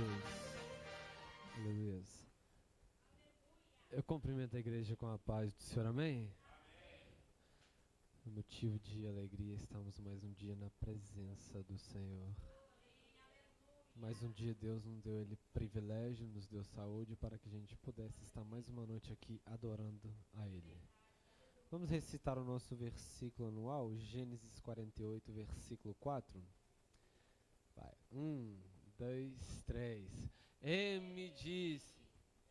Deus. Aleluia. Eu cumprimento a igreja com a paz do Senhor, amém? Motivo de alegria, estamos mais um dia na presença do Senhor. Mais um dia Deus nos deu Ele privilégio, nos deu saúde para que a gente pudesse estar mais uma noite aqui adorando a Ele. Vamos recitar o nosso versículo anual, Gênesis 48, versículo 4. Vai, 1, 2, 3. E me disse: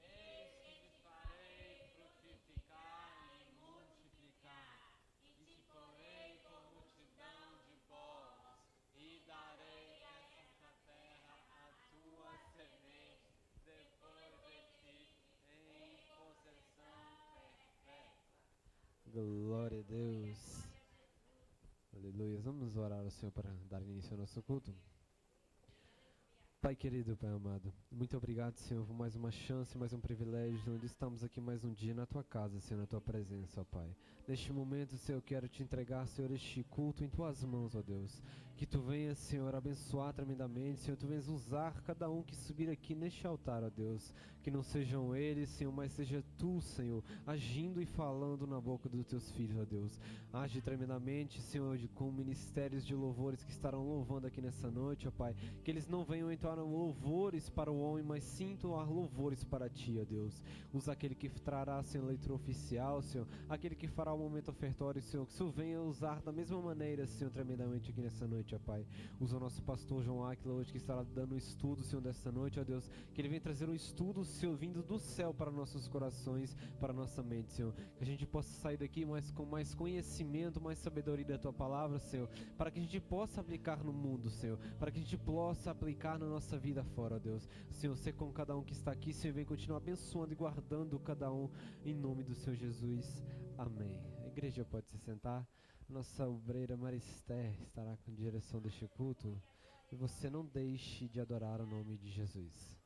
eis que te farei frutificar e multiplicar, e te porei por multidão de povos, e darei esta terra à tua semente, depois de ti, em possessão perpétua. Glória a Deus. Aleluia. Vamos orar ao Senhor para dar início ao nosso culto. Pai querido, Pai amado, muito obrigado, Senhor, por mais uma chance, mais um privilégio, onde estamos aqui mais um dia na Tua casa, Senhor, na Tua presença, ó Pai. Neste momento, Senhor, eu quero Te entregar, Senhor, este culto em Tuas mãos, ó Deus. Que Tu venhas, Senhor, abençoar tremendamente, Senhor, Tu venhas usar cada um que subir aqui neste altar, ó Deus. Que não sejam eles, Senhor, mas seja Tu, Senhor, agindo e falando na boca dos Teus filhos, ó Deus. Age tremendamente, Senhor, com ministérios de louvores que estarão louvando aqui nessa noite, ó Pai. Que eles não venham entoar louvores para o homem, mas sim entoar louvores para Ti, ó Deus. Usa aquele que trará, Senhor, a leitura oficial, Senhor. Aquele que fará o momento ofertório, Senhor. Que o Senhor venha usar da mesma maneira, Senhor, tremendamente aqui nessa noite, ó Pai. Usa o nosso pastor João Áquila hoje, que estará dando um estudo, Senhor, dessa noite, ó Deus. Que ele venha trazer um estudo, Senhor, vindo do céu para nossos corações, para nossa mente, Senhor. Que a gente possa sair daqui com mais conhecimento, mais sabedoria da Tua palavra, Senhor. Para que a gente possa aplicar no mundo, Senhor. Para que a gente possa aplicar na nossa vida fora, ó Deus. Senhor, ser com cada um que está aqui, Senhor, vem continuar abençoando e guardando cada um, em nome do Senhor Jesus. Amém. A igreja pode se sentar. Nossa obreira Marister estará com direção deste culto. E você não deixe de adorar o nome de Jesus.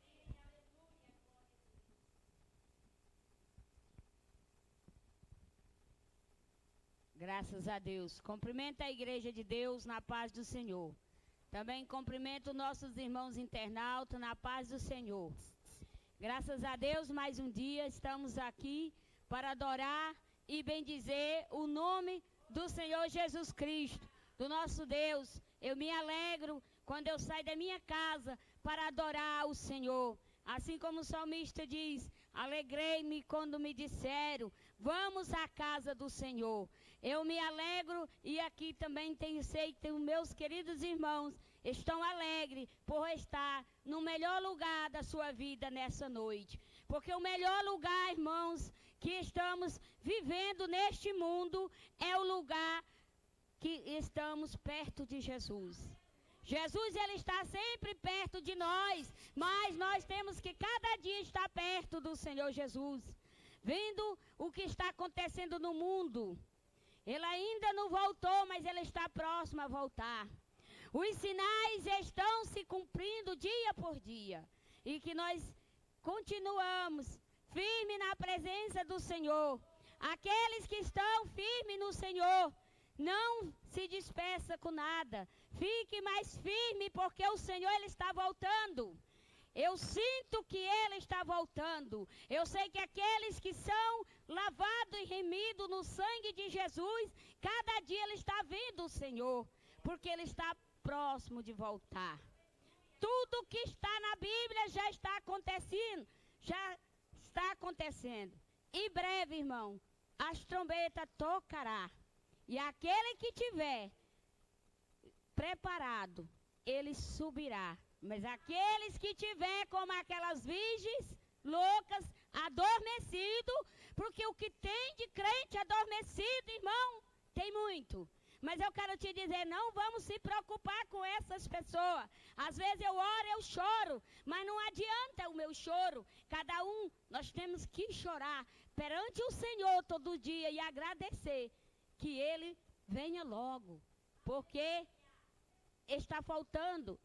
Graças a Deus. Cumprimento a igreja de Deus na paz do Senhor. Também cumprimento nossos irmãos internautas na paz do Senhor. Graças a Deus, mais um dia estamos aqui para adorar e bendizer o nome do Senhor Jesus Cristo, do nosso Deus. Eu me alegro quando eu saio da minha casa para adorar o Senhor. Assim como o salmista diz: alegrei-me quando me disseram, vamos à casa do Senhor. Eu me alegro e aqui também sei que os meus queridos irmãos estão alegres por estar no melhor lugar da sua vida nessa noite. Porque o melhor lugar, irmãos, que estamos vivendo neste mundo é o lugar que estamos perto de Jesus. Jesus, Ele está sempre perto de nós, mas nós temos que cada dia estar perto do Senhor Jesus. Vendo o que está acontecendo no mundo. Ele ainda não voltou, mas Ele está próximo a voltar. Os sinais estão se cumprindo dia por dia. E que nós continuamos firmes na presença do Senhor. Aqueles que estão firmes no Senhor, não se despeça com nada. Fique mais firme, porque o Senhor, Ele está voltando. Eu sinto que Ele está voltando. Eu sei que aqueles que são lavados e remidos no sangue de Jesus, cada dia Ele está vindo, o Senhor, porque Ele está próximo de voltar. Tudo que está na Bíblia já está acontecendo. Já está acontecendo. Em breve, irmão, as trombetas tocará. E aquele que tiver preparado, ele subirá. Mas aqueles que tiver como aquelas virgens loucas, adormecido, porque o que tem de crente adormecido, irmão, tem muito. Mas eu quero te dizer, não vamos se preocupar com essas pessoas. Às vezes eu oro, eu choro, mas não adianta o meu choro. Cada um, nós temos que chorar perante o Senhor todo dia e agradecer que Ele venha logo, porque está faltando.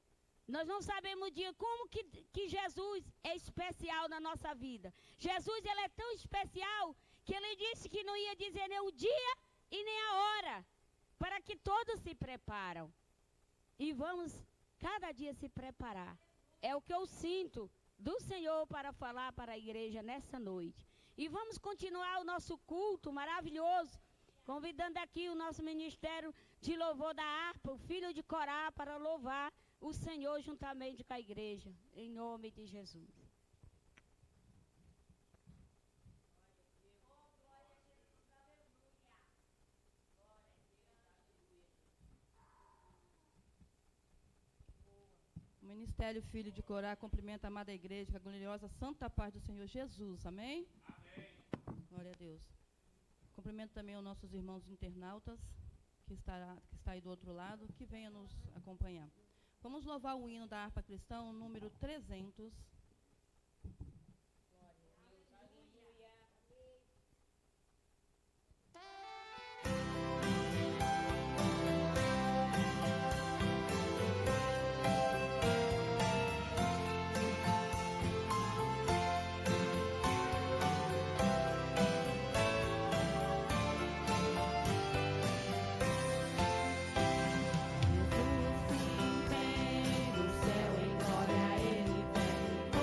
Nós não sabemos o dia, como que Jesus é especial na nossa vida. Jesus, Ele é tão especial que Ele disse que não ia dizer nem o dia e nem a hora, para que todos se preparam. E vamos cada dia se preparar É o que eu sinto do Senhor para falar para a igreja nessa noite. E vamos continuar o nosso culto maravilhoso, convidando aqui o nosso ministério de louvor da harpa, o filho de Corá, para louvar o Senhor juntamente com a igreja, em nome de Jesus. O Ministério Filho de Corá cumprimenta a amada igreja com a gloriosa santa paz do Senhor Jesus. Amém? Amém. Glória a Deus. Cumprimento também os nossos irmãos internautas, que está aí do outro lado, que venham nos acompanhar. Vamos louvar o hino da harpa cristã, número 300. Jesus se vem, no céu em glória ele vem.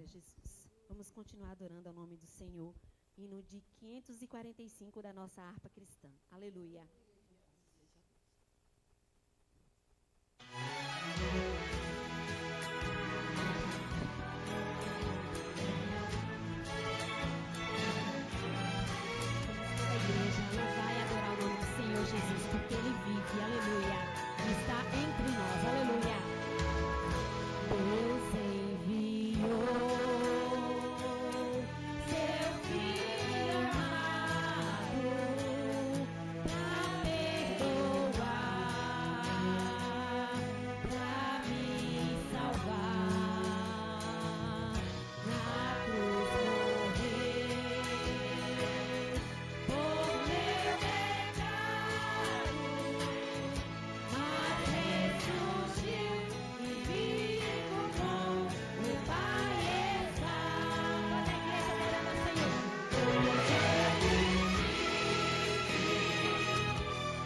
Jesus. Vamos continuar adorando ao nome do Senhor. Hino de 545 da nossa harpa cristã. Aleluia. Louvar e adorar o nome do Senhor Jesus, porque Ele vive, aleluia, está entre nós, aleluia. Deus enviou seu Filho amado pra perdoar, pra me salvar, na cruz morrer. Por meu pecado, mas ressurgiu e vivo com o Pai está. Toda a igreja adorando ao Senhor.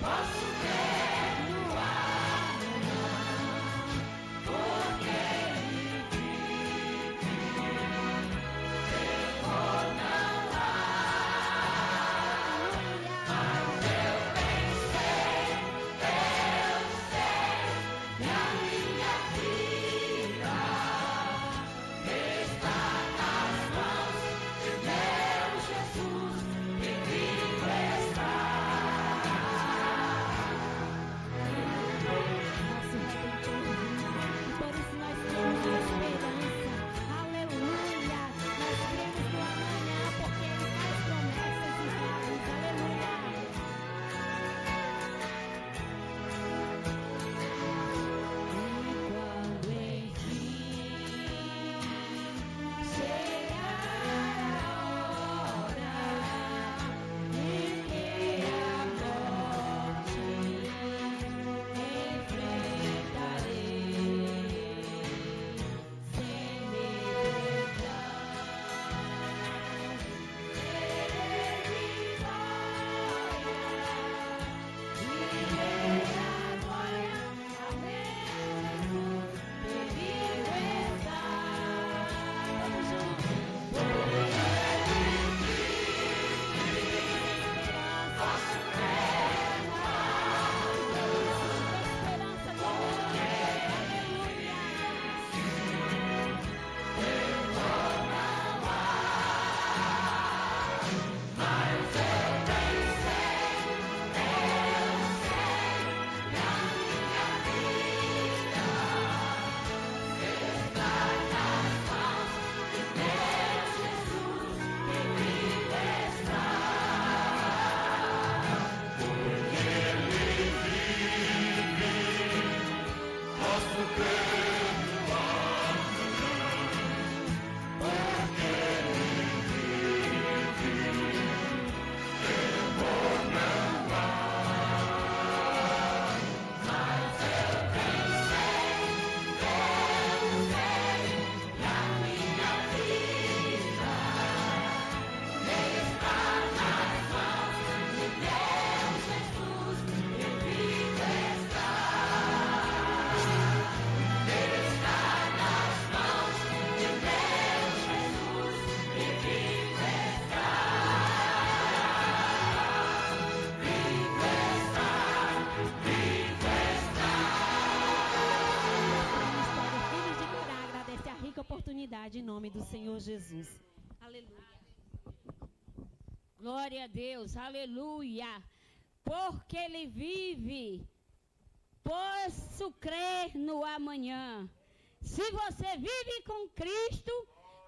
Posso crer no amanhã, porque Ele vive. Terror não há, mas eu bem sei, que a minha vida está nas mãos de meu Jesus, que vivo está. Nosso Redentor vive, e por isso nós temos a esperança. Aleluia! Nós cremos no amanhã, porque Ele faz promessas e reais. Aleluia! E quando enfim chegar a hora em que a morte enfrentarei, sem medo terei vitória, irei à glória, ao meu Jesus, que vivo está. Vamos juntos. Por Ele vive, posso crer no amanhã, esperança do amanhã. Aleluia. Terror não há, mas eu bem sei, que a minha vida está nas mãos de meu Jesus, que vivo está. Porque Ele vive, posso crer no amanhã, porque Ele vive, terror não há, mas eu bem sei, que a minha vida está nas mãos de meu Jesus, que vivo está. Está nas mãos de meu Jesus, que vivo está. Vivo está, vivo está. Filhos de Corá, agradece a rica oportunidade em nome do Senhor Jesus. Aleluia. Glória a Deus, aleluia. Porque Ele vive, posso crer no amanhã. Se você vive com Cristo,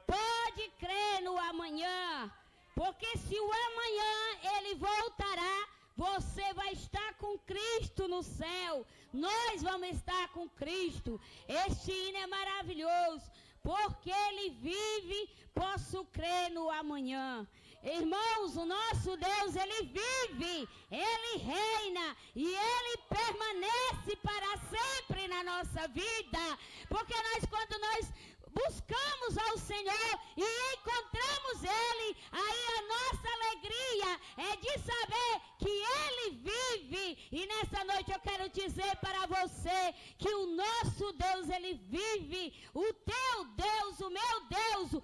pode crer no amanhã. Porque se o amanhã Ele voltará, você vai estar com Cristo no céu. Nós vamos estar com Cristo. Este hino é maravilhoso. Porque Ele vive, posso crer no amanhã. Irmãos, o nosso Deus, Ele vive, Ele reina e Ele permanece para sempre na nossa vida. Porque quando nós buscamos ao Senhor e encontramos Ele, aí a nossa alegria é de saber que Ele vive. E nessa noite eu quero dizer para você que o nosso Deus, Ele vive. O teu Deus, o meu Deus,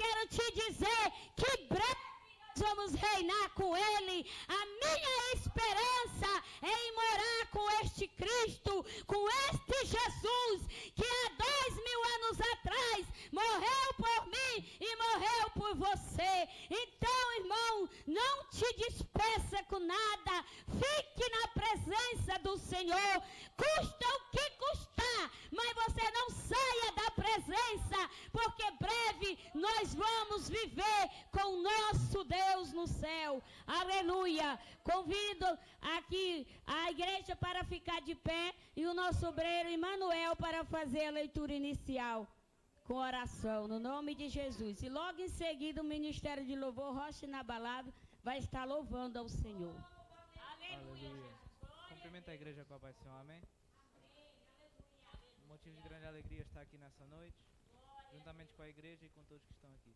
quero te dizer que breve vamos reinar com Ele. A minha esperança é em morar com este Cristo, com este Jesus, que há 2000 anos atrás morreu por mim e morreu por você. Então, irmão, não te despeça com nada. Fique na presença do Senhor. Custa o que custar, mas você não saia da presença, porque breve nós vamos viver com o nosso Deus no céu. Aleluia. Convido aqui a igreja para ficar de pé e o nosso obreiro Emanuel para fazer a leitura inicial com oração, no nome de Jesus. E logo em seguida o Ministério de Louvor Rocha Inabalável vai estar louvando ao Senhor. Aleluia. Cumprimento a igreja com a paz do Senhor, amém? Motivo de grande alegria estar aqui nessa noite, juntamente com a igreja e com todos que estão aqui.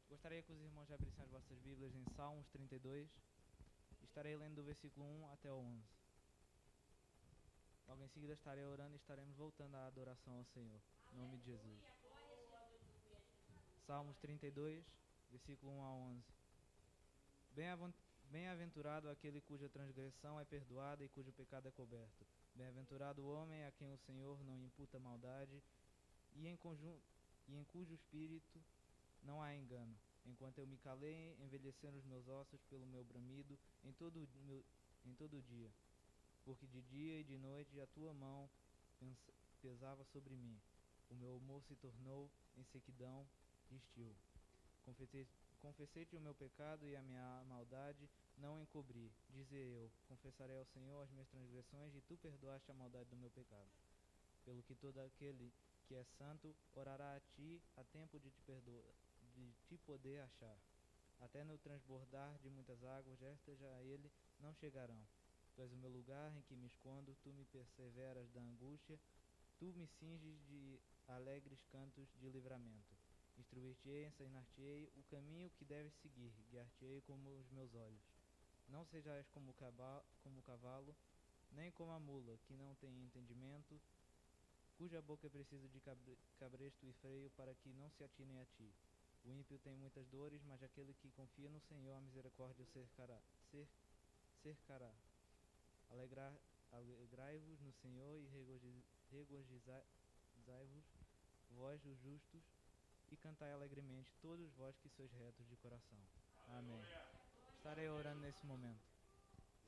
Gostaria que os irmãos já abrissem as vossas Bíblias em Salmos 32. Estarei lendo do versículo 1 até o 11. Logo em seguida estarei orando e estaremos voltando à adoração ao Senhor, em nome de Jesus. Salmos 32, versículo 1 a 11. Bem-aventurado aquele cuja transgressão é perdoada e cujo pecado é coberto. Bem-aventurado o homem a quem o Senhor não imputa maldade e em cujo espírito não há engano. Enquanto eu me calei, envelheceram os meus ossos pelo meu bramido em todo dia. Porque de dia e de noite a tua mão pesava sobre mim. O meu humor se tornou em sequidão de estio. Confessei-te o meu pecado e a minha maldade não encobri. Dizer eu, confessarei ao Senhor as minhas transgressões e tu perdoaste a maldade do meu pecado. Pelo que todo aquele que é santo orará a ti a tempo de te poder achar. Até no transbordar de muitas águas, estas a ele não chegarão. Tu és o meu lugar em que me escondo, tu me perseveras da angústia, tu me cinges de alegres cantos de livramento. Instruir-te-ei, ensinar-te-ei o caminho que deves seguir, guiar-te-ei como os meus olhos. Não sejais como o cavalo, nem como a mula, que não tem entendimento, cuja boca é preciso de cabresto e freio para que não se atinem a ti. O ímpio tem muitas dores, mas aquele que confia no Senhor, a misericórdia o cercará. Alegrai-vos no Senhor e regozijai-vos, vós os justos, e cantai alegremente, todos vós que sois retos de coração. Amém. Estarei orando nesse momento.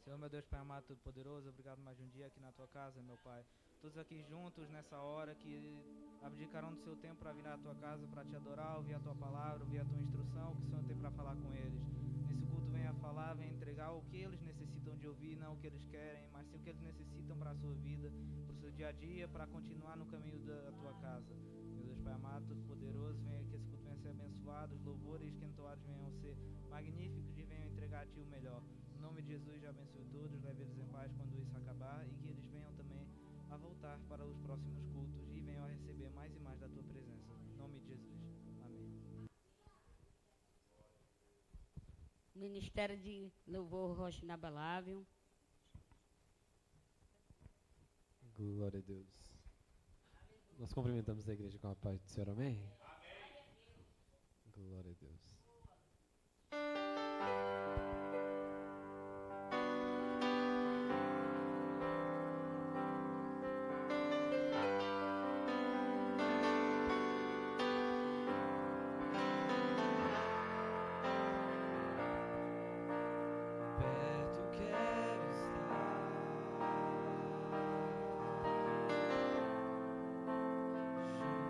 Senhor, meu Deus, Pai amado, Todo-Poderoso, obrigado mais um dia aqui na Tua casa, meu Pai. Todos aqui juntos nessa hora que abdicarão do seu tempo para vir à Tua casa, para Te adorar, ouvir a Tua palavra, ouvir a Tua instrução, que o Senhor tem para falar com eles. Nesse culto venha falar, venha entregar o que eles necessitam de ouvir, não o que eles querem, mas sim o que eles necessitam para a sua vida, para o seu dia a dia, para continuar no caminho da Tua casa. Meu Deus, Pai amado, Todo-Poderoso, venha que esse culto venha ser abençoado, os louvores que entoados venham ser magníficos e venham entregar a Ti o melhor. Em nome de Jesus, já abençoe todos, leve eles em paz quando isso acabar e que eles venham também a voltar para os próximos cultos e venham a receber mais e mais da Tua presença. Em nome de Jesus. Amém. Ministério de Louvor Rocha Inabalável. Glória a Deus. Nós cumprimentamos a igreja com a paz do Senhor, amém? Glória a Deus.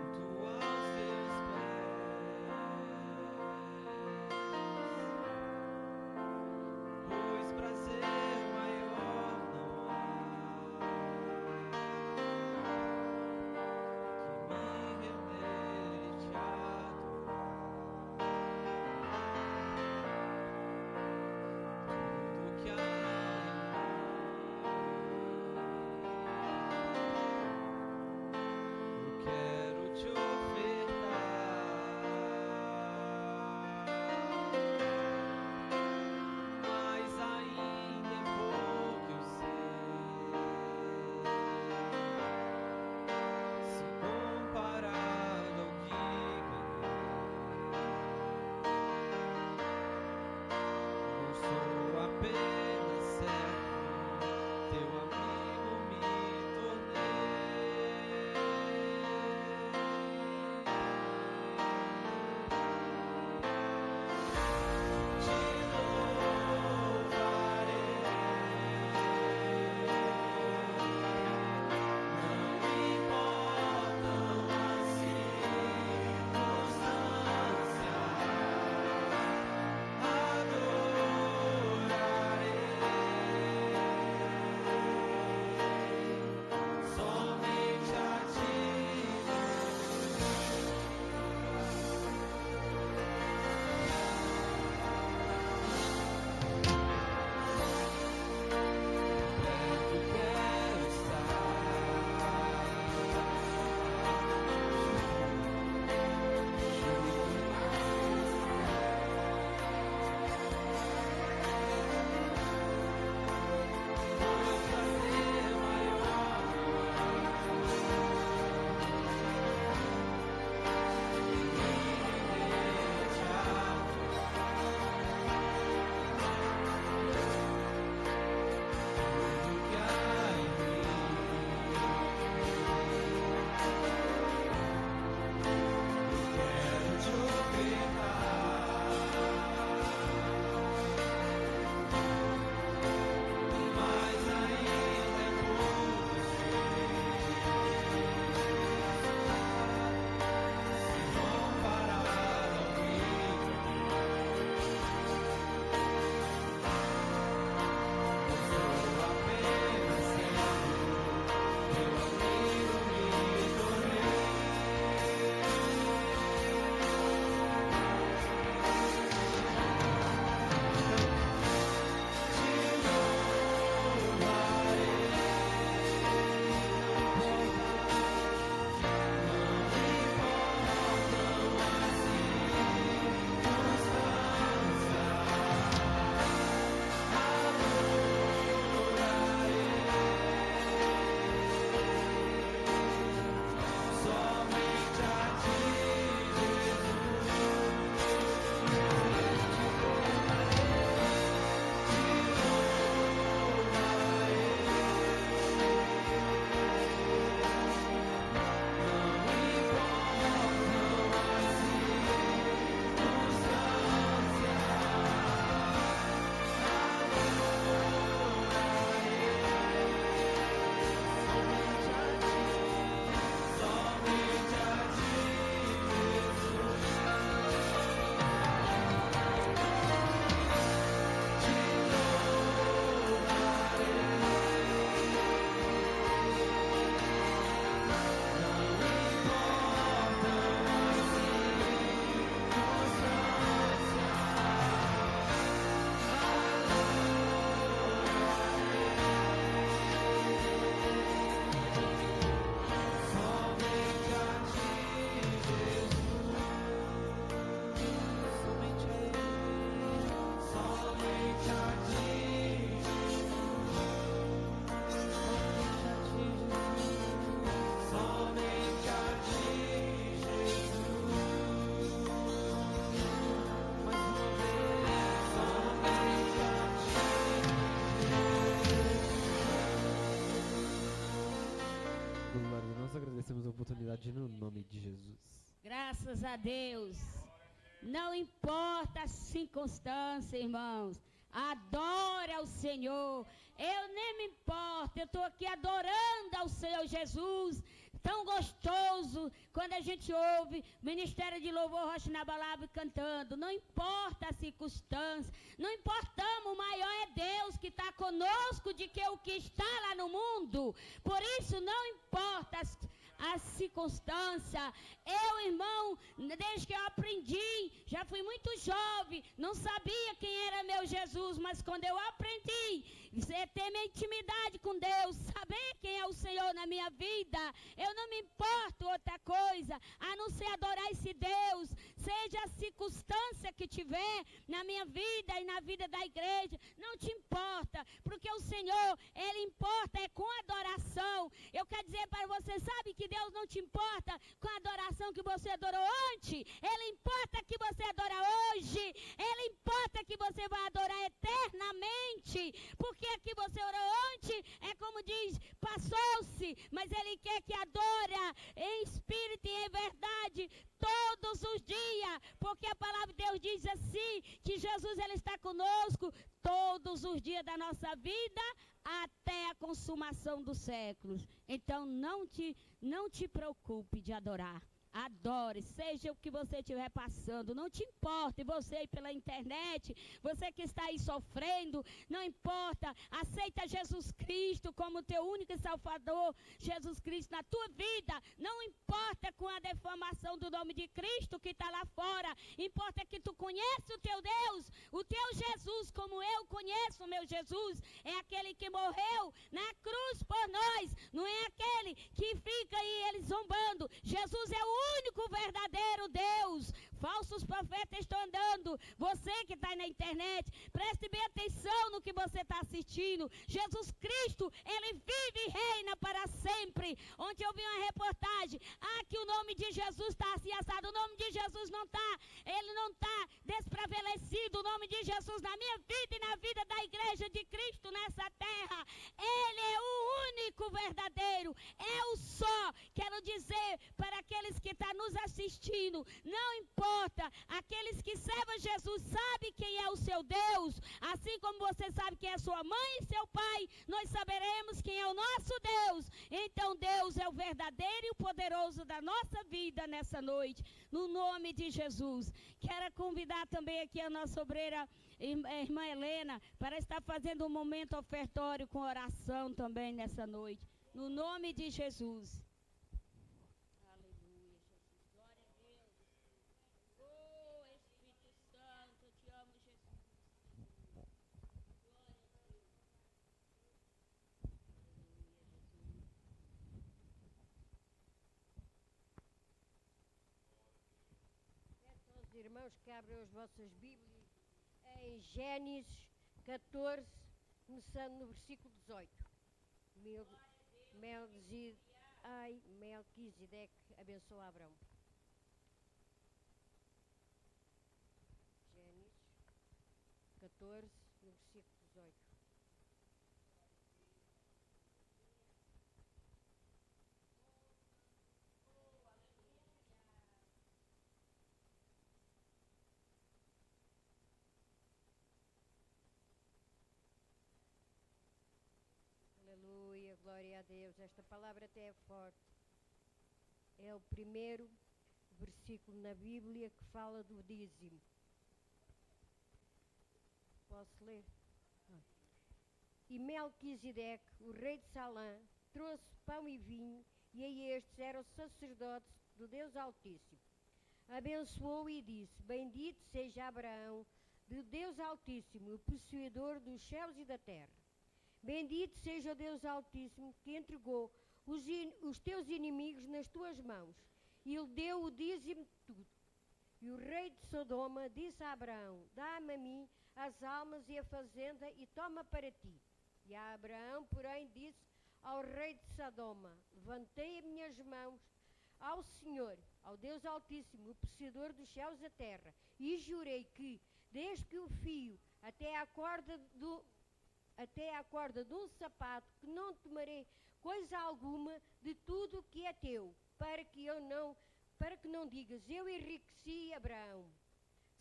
Junto aos teus oportunidade no nome de Jesus. Graças a Deus. Não importa a circunstância, irmãos. Adore ao Senhor. Eu nem me importo. Eu estou aqui adorando ao Senhor Jesus. Tão gostoso quando a gente ouve Ministério de Louvor Rocha Inabalável cantando. Não importa a circunstância. Não importamos. O maior é Deus que está conosco de que o que está lá no mundo. Por isso não importa a circunstância. Eu, irmão, desde que eu aprendi, já fui muito jovem, não sabia quem era meu Jesus, mas quando eu aprendi a ter minha intimidade com Deus, saber quem é o Senhor na minha vida, eu não me importo outra coisa, a não ser adorar esse Deus, seja a circunstância que tiver na minha vida e na vida da igreja, não te importa, porque o Senhor, Ele importa é com adoração. Eu quero dizer para você, sabe que Deus não te importa com a adoração que você adorou ontem, Ele importa que você adora hoje, Ele importa que você vai adorar eternamente, porque aqui você orou ontem, é como diz, passou-se, mas Ele quer que adora em espírito e em verdade todos os dias, porque a palavra de Deus diz assim, que Jesus Ele está conosco todos os dias da nossa vida, até a consumação dos séculos. Então não te preocupe de adorar. Adore, seja o que você estiver passando, não te importa, e você aí pela internet, você que está aí sofrendo, não importa, aceita Jesus Cristo como teu único Salvador, Jesus Cristo na tua vida, não importa com a defamação do nome de Cristo que está lá fora, importa que tu conheça o teu Deus, o teu Jesus, como eu conheço o meu Jesus, é aquele que morreu na cruz por nós, não é aquele que fica aí ele zombando. Jesus é o único verdadeiro Deus. Falsos profetas estão andando. Você que está aí na internet, preste bem atenção no que você está assistindo. Jesus Cristo, Ele vive e reina para sempre. Ontem eu vi uma reportagem, que o nome de Jesus está assim assado. O nome de Jesus não está, ele não está desprevalecido. O nome de Jesus na minha vida e na vida da igreja de Cristo nessa terra. Ele é o único verdadeiro, é o só. Quero dizer para aqueles que estão nos assistindo, não importa, aqueles que servem Jesus sabem quem é o seu Deus, assim como você sabe quem é sua mãe e seu pai, nós saberemos quem é o nosso Deus. Então Deus é o verdadeiro e o poderoso da nossa vida nessa noite, no nome de Jesus. Quero convidar também aqui a nossa obreira, irmã Helena, para estar fazendo um momento ofertório com oração também nessa noite, no nome de Jesus. Aleluia, Jesus. Glória a Deus. Oh, Espírito Santo, eu te amo, Jesus. Glória a Deus. Aleluia, Jesus. Peço aos irmãos que abram as vossas Bíblias em Gênesis 14, começando no versículo 18. Melquisedeque abençoa Abraão. Gênesis 14, no versículo 18. Aleluia, glória a Deus. Esta palavra até é forte. É o primeiro versículo na Bíblia que fala do dízimo. Posso ler? E Melquisedeque, o rei de Salém, trouxe pão e vinho, e a estes eram sacerdotes do Deus Altíssimo. Abençoou e disse: Bendito seja Abraão, do Deus Altíssimo, o possuidor dos céus e da terra. Bendito seja o Deus Altíssimo, que entregou os teus inimigos nas tuas mãos, e ele deu o dízimo de tudo. E o rei de Sodoma disse a Abraão: Dá-me a mim as almas e a fazenda, e toma para ti. E a Abraão, porém, disse ao rei de Sodoma: Levantei as minhas mãos ao Senhor, ao Deus Altíssimo, o possuidor dos céus e da terra, e jurei que, desde que o fio até a corda de um sapato, que não tomarei coisa alguma de tudo que é teu. para que não digas, eu enriqueci Abraão.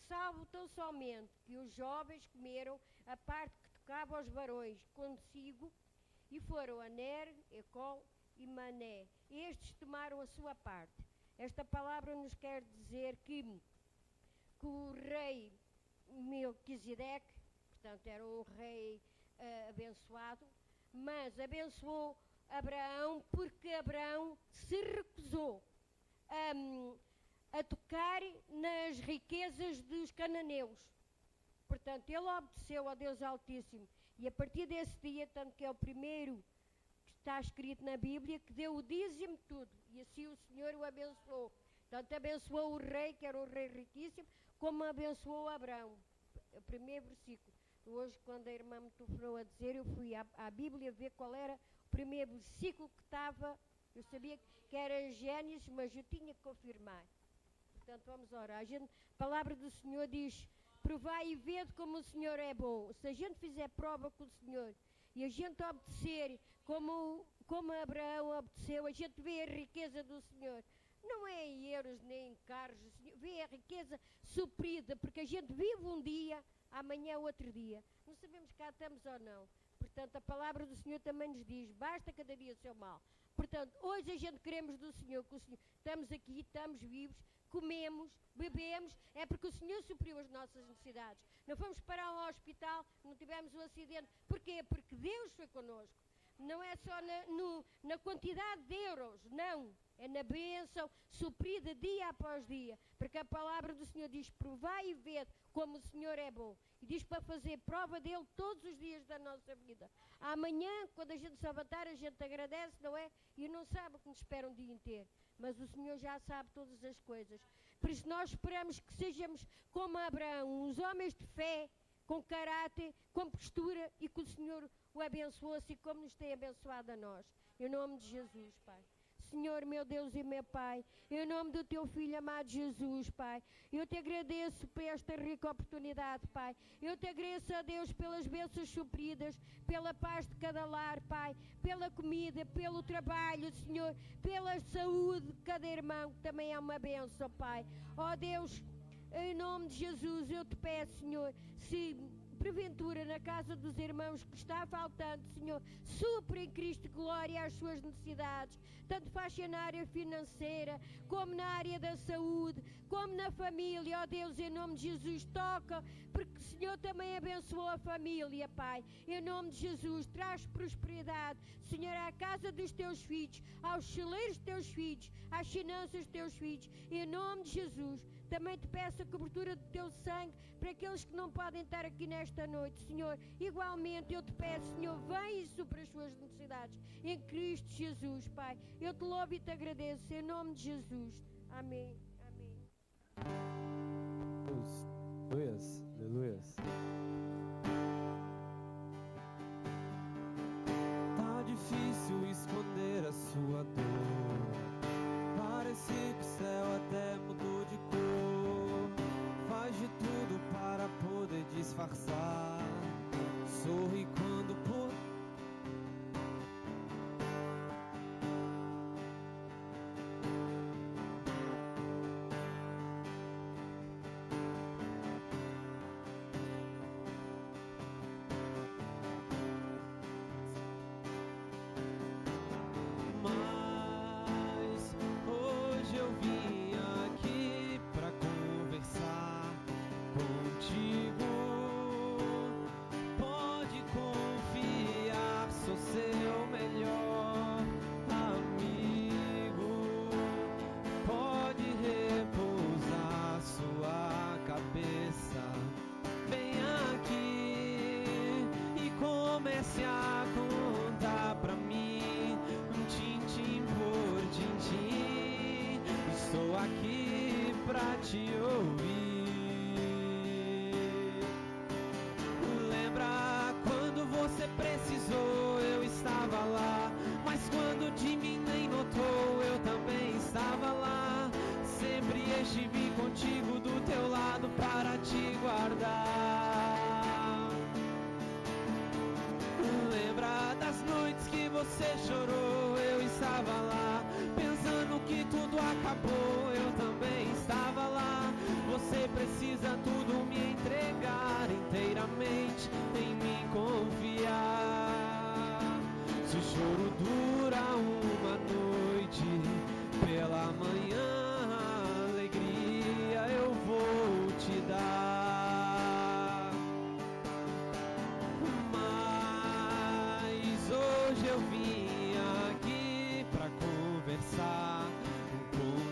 Salvo tão somente que os jovens comeram a parte que tocava aos varões consigo, e foram Aner, Ecol e Mané. Estes tomaram a sua parte. Esta palavra nos quer dizer que o rei Melquisedeque, portanto era um rei abençoado, mas abençoou Abraão porque Abraão se recusou a tocar nas riquezas dos cananeus. Portanto, ele obedeceu ao Deus Altíssimo. E a partir desse dia, tanto que é o primeiro que está escrito na Bíblia, que deu o dízimo de tudo. E assim o Senhor o abençoou. Tanto abençoou o rei, que era um rei riquíssimo, como abençoou Abraão. O primeiro versículo. Hoje, quando a irmã me telefonou a dizer, eu fui à Bíblia ver qual era o primeiro versículo que estava. Eu sabia que era Gênesis, mas eu tinha que confirmar. Portanto, vamos orar. A palavra do Senhor diz: provai e vede como o Senhor é bom. Se a gente fizer prova com o Senhor e a gente obedecer como Abraão obedeceu, a gente vê a riqueza do Senhor. Não é em euros nem em carros, vê a riqueza suprida, porque a gente vive um dia, amanhã é outro dia. Não sabemos cá estamos ou não. Portanto, a palavra do Senhor também nos diz: basta cada dia o seu mal. Portanto, hoje a gente queremos do Senhor, que o Senhor, estamos aqui, estamos vivos, comemos, bebemos, é porque o Senhor supriu as nossas necessidades. Não fomos parar um hospital, não tivemos um acidente. Porquê? Porque Deus foi connosco. Não é só na quantidade de euros, não. É na bênção suprida dia após dia. Porque a palavra do Senhor diz: provai e vede como o Senhor é bom. E diz para fazer prova dele todos os dias da nossa vida. Amanhã, quando a gente se levantar, a gente agradece, não é? E não sabe o que nos espera um dia inteiro. Mas o Senhor já sabe todas as coisas. Por isso nós esperamos que sejamos como Abraão, uns homens de fé, com caráter, com postura, e que o Senhor o abençoe assim como nos tem abençoado a nós. Em nome de Jesus, Pai. Senhor, meu Deus e meu Pai, em nome do Teu Filho amado Jesus, Pai, eu Te agradeço por esta rica oportunidade, Pai. Eu Te agradeço, a Deus, pelas bênçãos supridas, pela paz de cada lar, Pai, pela comida, pelo trabalho, Senhor, pela saúde de cada irmão, que também é uma bênção, Pai. Ó Deus, em nome de Jesus, eu Te peço, Senhor, se porventura na casa dos irmãos que está faltando, Senhor, supra em Cristo glória as suas necessidades, tanto faz na área financeira, como na área da saúde, como na família. Ó Deus, em nome de Jesus, toca, porque o Senhor também abençoou a família, Pai. Em nome de Jesus, traz prosperidade, Senhor, à casa dos Teus filhos, aos celeiros dos Teus filhos, às finanças dos Teus filhos. Em nome de Jesus, também Te peço a cobertura do Teu sangue para aqueles que não podem estar aqui nesta noite, Senhor. Igualmente eu Te peço, Senhor, vem e supra as suas necessidades em Cristo Jesus, Pai. Eu Te louvo e Te agradeço em nome de Jesus. Amém. Amém. Aleluias, aleluias. Tá difícil esconder a sua dor. Parece que o céu até mudou de cor. Faz de tudo para poder disfarçar. Sorri quando por te ouvir. Lembra quando você precisou, eu estava lá. Mas quando de mim nem notou, eu também estava lá. Sempre estive contigo do teu lado para te guardar. Lembra das noites que você chorou, eu estava lá, pensando que tu acabou, eu também estava lá. Você precisa tudo me entregar inteiramente, em mim confiar. Se o choro dura uma noite, pela manhã alegria eu vou te dar. Mas hoje eu vim aqui pra conversar contigo.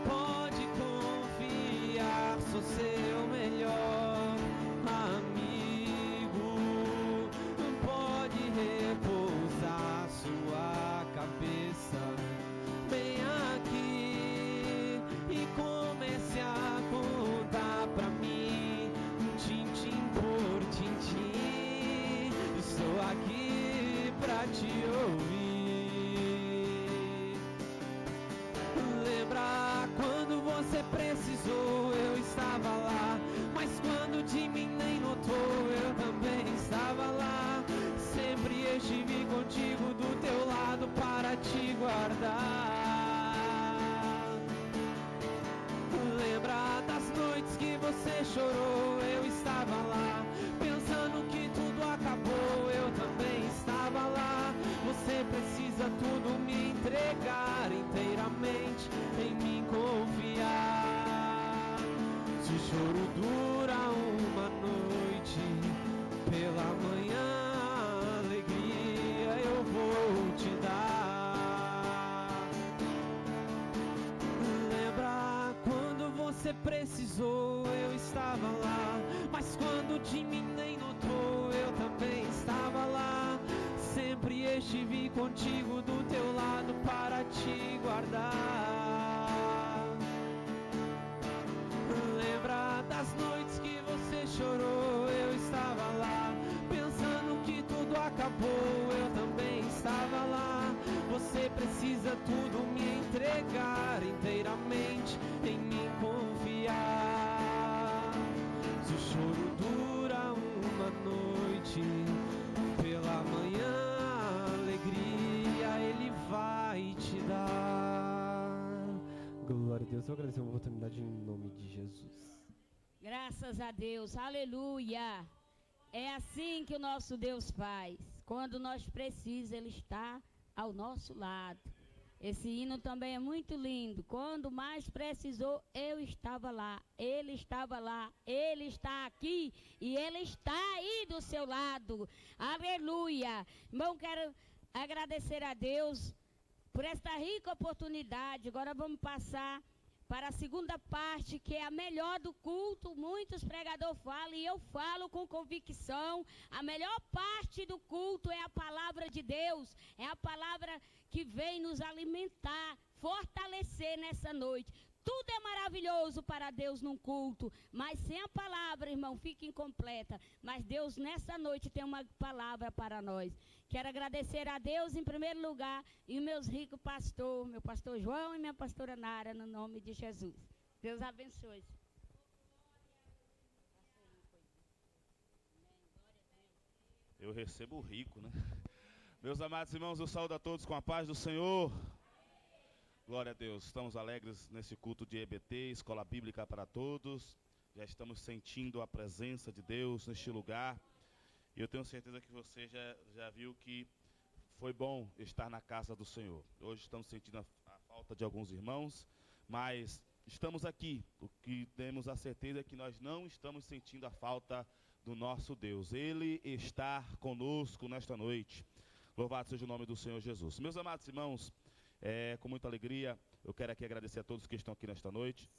Pode confiar, sou seu melhor amigo. Pode repousar sua cabeça bem aqui e comece a contar pra mim, tintim por tintim. Estou aqui pra te ouvir. Lembra quando você precisou, eu estava lá. Mas quando de mim nem notou, eu também estava lá. Sempre estive contigo do teu lado para te guardar. Lembra das noites que você chorou, eu estava lá. Pensando que tudo acabou, eu também estava lá. Você precisa tudo me entregar inteiramente, em mim confiar. Se o choro dura uma noite, pela manhã alegria eu vou te dar. Lembra quando você precisou, eu estava lá. Mas quando de mim nem notou, eu também estava lá. Sempre estive contigo do teu lado para te guardar. Lembra das noites que você chorou, eu estava lá. Pensando que tudo acabou, eu também estava lá. Você precisa tudo me entregar inteiramente, em mim confiar. Se o choro dura uma noite, pela manhã alegria Ele vai te dar. Glória a Deus, eu agradeço a oportunidade em nome de Jesus. Graças a Deus, aleluia. É assim que o nosso Deus faz. Quando nós precisamos, Ele está ao nosso lado. Esse hino também é muito lindo. Quando mais precisou, eu estava lá. Ele estava lá. Ele está aqui e Ele está aí do seu lado. Aleluia. Irmão, quero agradecer a Deus por esta rica oportunidade. Agora vamos passar para a segunda parte, que é a melhor do culto. Muitos pregadores falam e eu falo com convicção. A melhor parte do culto é a palavra de Deus. É a palavra que vem nos alimentar, fortalecer nessa noite. Tudo é maravilhoso para Deus num culto, mas sem a palavra, irmão, fica incompleta. Mas Deus nessa noite tem uma palavra para nós. Quero agradecer a Deus em primeiro lugar e meus ricos pastores, meu pastor João e minha pastora Nara, no nome de Jesus. Deus abençoe. Eu recebo o rico, né? Meus amados irmãos, eu saúdo a todos com a paz do Senhor. Glória a Deus, estamos alegres nesse culto de EBT, Escola Bíblica para Todos. Já estamos sentindo a presença de Deus neste lugar. E eu tenho certeza que você já viu que foi bom estar na casa do Senhor. Hoje estamos sentindo a falta de alguns irmãos, mas estamos aqui. O que temos a certeza é que nós não estamos sentindo a falta do nosso Deus. Ele está conosco nesta noite. Louvado seja o nome do Senhor Jesus. Meus amados irmãos, com muita alegria, eu quero aqui agradecer a todos que estão aqui nesta noite.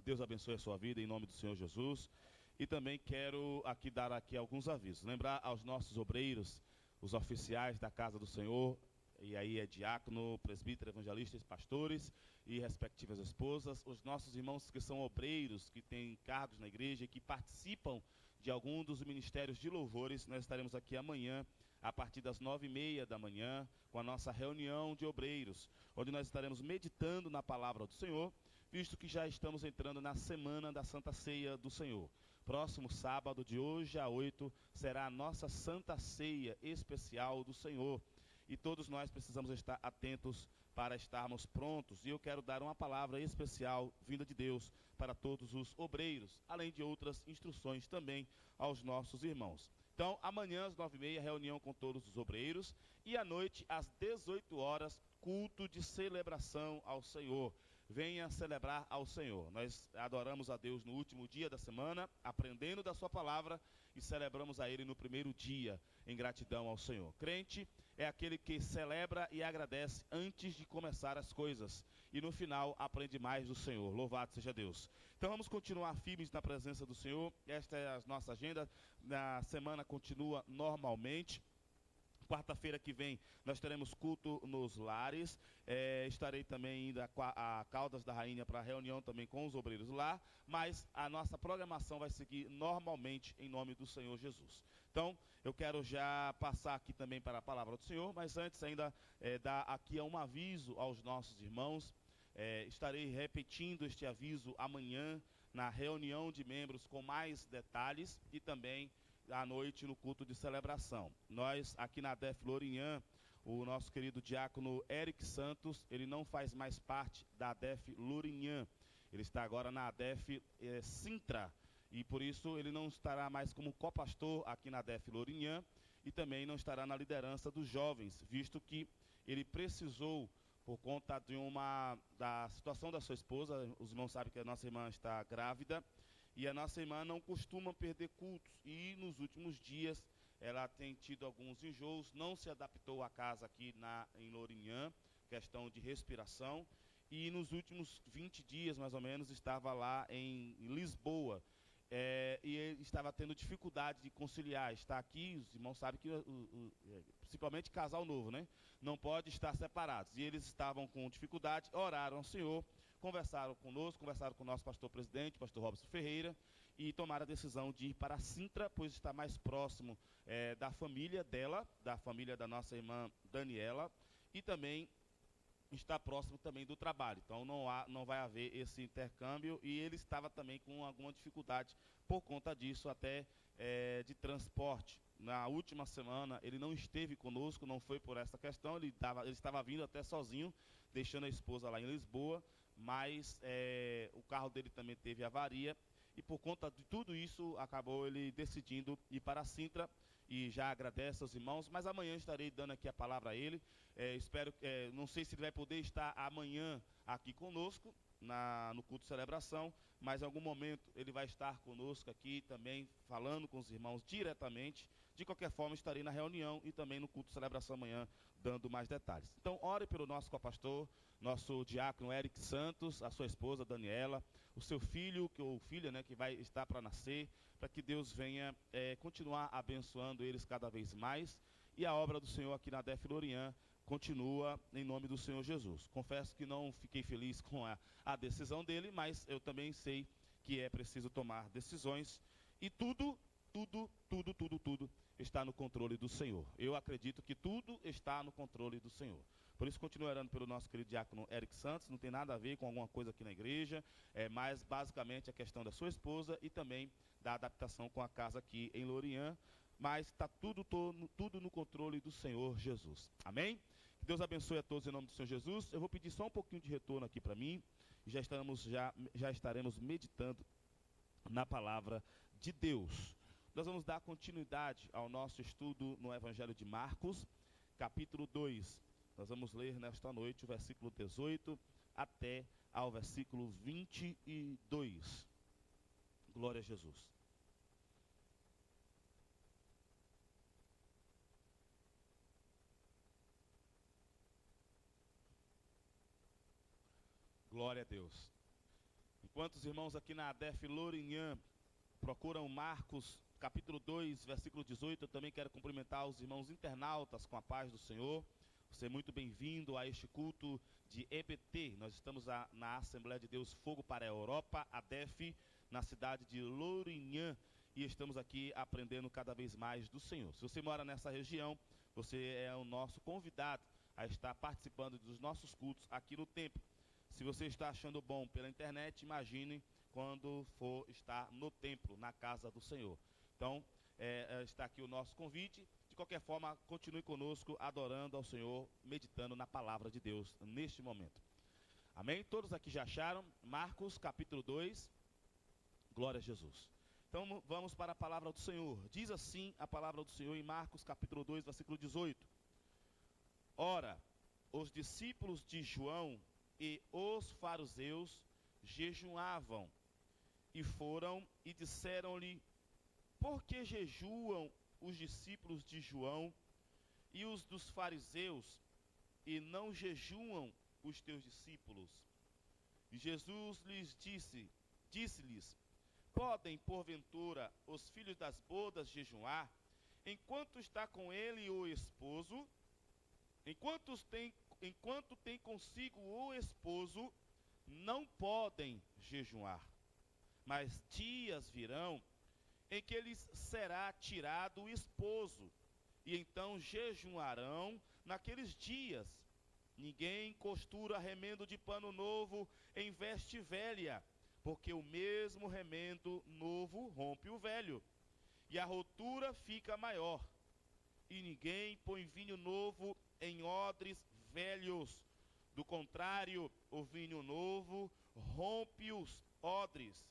Deus abençoe a sua vida em nome do Senhor Jesus. E também quero dar alguns avisos. Lembrar aos nossos obreiros, os oficiais da casa do Senhor, e aí é diácono, presbítero, evangelistas, pastores e respectivas esposas, os nossos irmãos que são obreiros, que têm cargos na igreja e que participam de algum dos ministérios de louvores. Nós estaremos aqui amanhã, a partir das 9h30 da manhã, com a nossa reunião de obreiros, onde nós estaremos meditando na palavra do Senhor, visto que já estamos entrando na semana da Santa Ceia do Senhor. Próximo sábado, de hoje a 8, será a nossa Santa Ceia especial do Senhor. E todos nós precisamos estar atentos para estarmos prontos. E eu quero dar uma palavra especial, vinda de Deus, para todos os obreiros, além de outras instruções também aos nossos irmãos. Então, amanhã às 9h30, reunião com todos os obreiros, e à noite, às 18 horas, culto de celebração ao Senhor. Venha celebrar ao Senhor. Nós adoramos a Deus no último dia da semana, aprendendo da sua palavra, e celebramos a Ele no primeiro dia, em gratidão ao Senhor. Crente é aquele que celebra e agradece antes de começar as coisas, e no final aprende mais do Senhor. Louvado seja Deus. Então vamos continuar firmes na presença do Senhor. Esta é a nossa agenda. Na semana continua normalmente. Quarta-feira que vem nós teremos culto nos lares. Estarei também indo a Caldas da Rainha para a reunião também com os obreiros lá. Mas a nossa programação vai seguir normalmente em nome do Senhor Jesus. Então, eu quero já passar aqui também para a palavra do Senhor. Mas antes ainda dar aqui um aviso aos nossos irmãos. Estarei repetindo este aviso amanhã na reunião de membros com mais detalhes e também à noite no culto de celebração. Nós aqui na ADEF Lourinhã, o nosso querido diácono Eric Santos, ele não faz mais parte da ADEF Lourinhã, ele está agora na ADEF Sintra, e por isso ele não estará mais como copastor aqui na ADEF Lourinhã e também não estará na liderança dos jovens, visto que ele precisou, por conta da situação da sua esposa. Os irmãos sabem que a nossa irmã está grávida, e a nossa irmã não costuma perder cultos, e nos últimos dias ela tem tido alguns enjoos, não se adaptou à casa aqui em Lourinhã, questão de respiração, e nos últimos 20 dias mais ou menos estava lá em Lisboa, e ele estava tendo dificuldade de conciliar. Está aqui, os irmãos sabem que principalmente casal novo, né? Não pode estar separados, e eles estavam com dificuldade, oraram ao Senhor, conversaram conosco, conversaram com o nosso pastor presidente, pastor Robson Ferreira, e tomaram a decisão de ir para Sintra, pois está mais próximo da família dela, da família da nossa irmã Daniela, e também está próximo também do trabalho. Então não vai haver esse intercâmbio, e ele estava também com alguma dificuldade por conta disso, até de transporte. Na última semana ele não esteve conosco, não foi por essa questão, ele estava vindo até sozinho, deixando a esposa lá em Lisboa, mas o carro dele também teve avaria, e por conta de tudo isso acabou ele decidindo ir para Sintra, e já agradece aos irmãos. Mas amanhã estarei dando aqui a palavra a ele. Espero, não sei se ele vai poder estar amanhã aqui conosco no culto de celebração, mas em algum momento ele vai estar conosco aqui também, falando com os irmãos diretamente. De qualquer forma, estarei na reunião e também no culto de celebração amanhã, dando mais detalhes. Então, ore pelo nosso copastor, nosso diácono Eric Santos, a sua esposa Daniela, o seu filho ou filha, né, que vai estar para nascer, para que Deus venha continuar abençoando eles cada vez mais, e a obra do Senhor aqui na ADEF Lourinhã continua em nome do Senhor Jesus. Confesso que não fiquei feliz com a decisão dele, mas eu também sei que é preciso tomar decisões, e tudo está no controle do Senhor. Eu acredito que tudo está no controle do Senhor. Por isso, continuo orando pelo nosso querido diácono Eric Santos. Não tem nada a ver com alguma coisa aqui na igreja, mas basicamente a questão da sua esposa e também da adaptação com a casa aqui em Lourinhã. Mas está tudo no controle do Senhor Jesus. Amém? Que Deus abençoe a todos em nome do Senhor Jesus. Eu vou pedir só um pouquinho de retorno aqui para mim. Já estaremos meditando na palavra de Deus. Nós vamos dar continuidade ao nosso estudo no Evangelho de Marcos, capítulo 2. Nós vamos ler nesta noite o versículo 18 até ao versículo 22. Glória a Jesus. Glória a Deus. Enquanto os irmãos aqui na ADEF Lourinhã procuram Marcos, capítulo 2, versículo 18, eu também quero cumprimentar os irmãos internautas com a paz do Senhor. Você é muito bem-vindo a este culto de EBT. Nós estamos na Assembleia de Deus Fogo para a Europa, ADEF, na cidade de Lourinhã, e estamos aqui aprendendo cada vez mais do Senhor. Se você mora nessa região, você é o nosso convidado a estar participando dos nossos cultos aqui no templo. Se você está achando bom pela internet, imagine quando for estar no templo, na casa do Senhor. Então, está aqui o nosso convite. De qualquer forma, continue conosco, adorando ao Senhor, meditando na palavra de Deus neste momento. Amém? Todos aqui já acharam? Marcos capítulo 2, glória a Jesus. Então vamos para a palavra do Senhor. Diz assim a palavra do Senhor em Marcos capítulo 2, versículo 18. Ora, os discípulos de João e os fariseus jejuavam, e foram e disseram-lhe: por que jejuam os discípulos de João e os dos fariseus, e não jejuam os teus discípulos? E Jesus lhes disse-lhes: podem, porventura, os filhos das bodas jejuar, enquanto está com ele o esposo? Enquanto tem consigo o esposo, não podem jejuar. Mas dias virão em que lhes será tirado o esposo, e então jejuarão naqueles dias. Ninguém costura remendo de pano novo em veste velha, porque o mesmo remendo novo rompe o velho, e a rotura fica maior. E ninguém põe vinho novo em odres velhos. Do contrário, o vinho novo rompe os odres,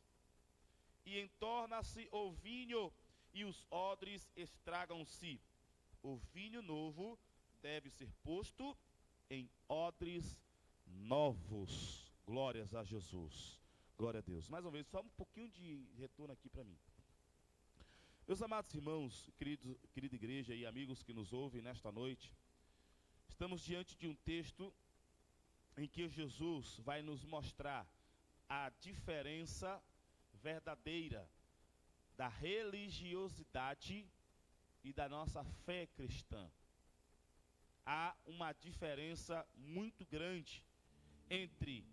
e entorna-se o vinho, e os odres estragam-se. O vinho novo deve ser posto em odres novos. Glórias a Jesus. Glória a Deus. Mais uma vez, só um pouquinho de retorno aqui para mim. Meus amados irmãos, querida igreja e amigos que nos ouvem nesta noite, estamos diante de um texto em que Jesus vai nos mostrar a diferença verdadeira da religiosidade e da nossa fé cristã. Há uma diferença muito grande entre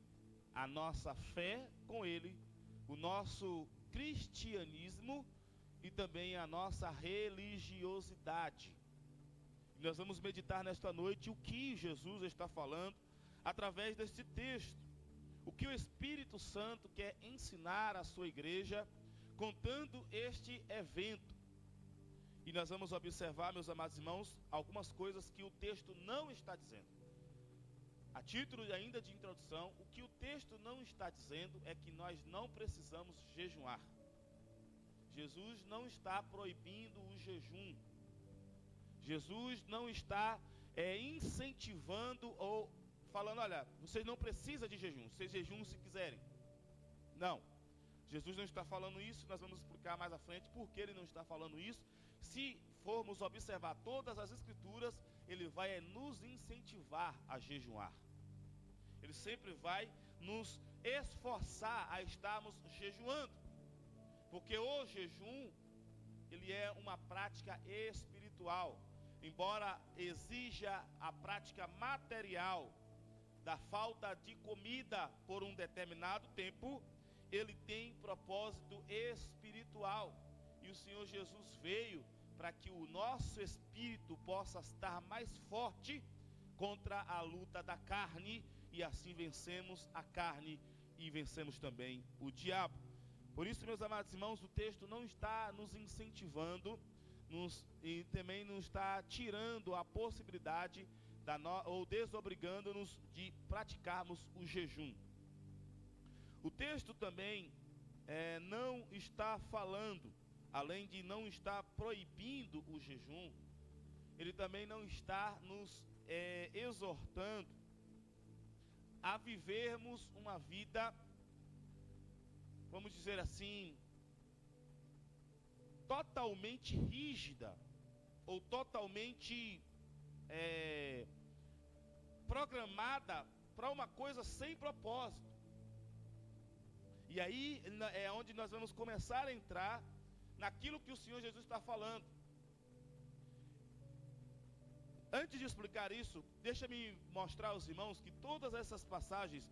a nossa fé com Ele, o nosso cristianismo e também a nossa religiosidade. E nós vamos meditar nesta noite o que Jesus está falando através deste texto. O que o Espírito Santo quer ensinar à sua igreja contando este evento. E nós vamos observar, meus amados irmãos, algumas coisas que o texto não está dizendo. A título ainda de introdução, o que o texto não está dizendo é que nós não precisamos jejuar. Jesus não está proibindo o jejum. Jesus não está incentivando ou falando: olha, vocês não precisam de jejum, vocês jejuam se quiserem. Não, Jesus não está falando isso. Nós vamos explicar mais à frente por que ele não está falando isso. Se formos observar todas as escrituras, ele vai nos incentivar a jejuar. Ele sempre vai nos esforçar a estarmos jejuando, porque o jejum, ele é uma prática espiritual. Embora exija a prática material da falta de comida por um determinado tempo, ele tem propósito espiritual. E o Senhor Jesus veio para que o nosso espírito possa estar mais forte contra a luta da carne, e assim vencemos a carne e vencemos também o diabo. Por isso, meus amados irmãos, o texto não está nos incentivando e também não está tirando a possibilidade ou desobrigando-nos de praticarmos o jejum. O texto também não está falando, além de não estar proibindo o jejum, ele também não está nos exortando a vivermos uma vida, vamos dizer assim, totalmente rígida ou totalmente programada para uma coisa sem propósito. E aí é onde nós vamos começar a entrar naquilo que o Senhor Jesus está falando. Antes de explicar isso, deixa-me mostrar aos irmãos que todas essas passagens,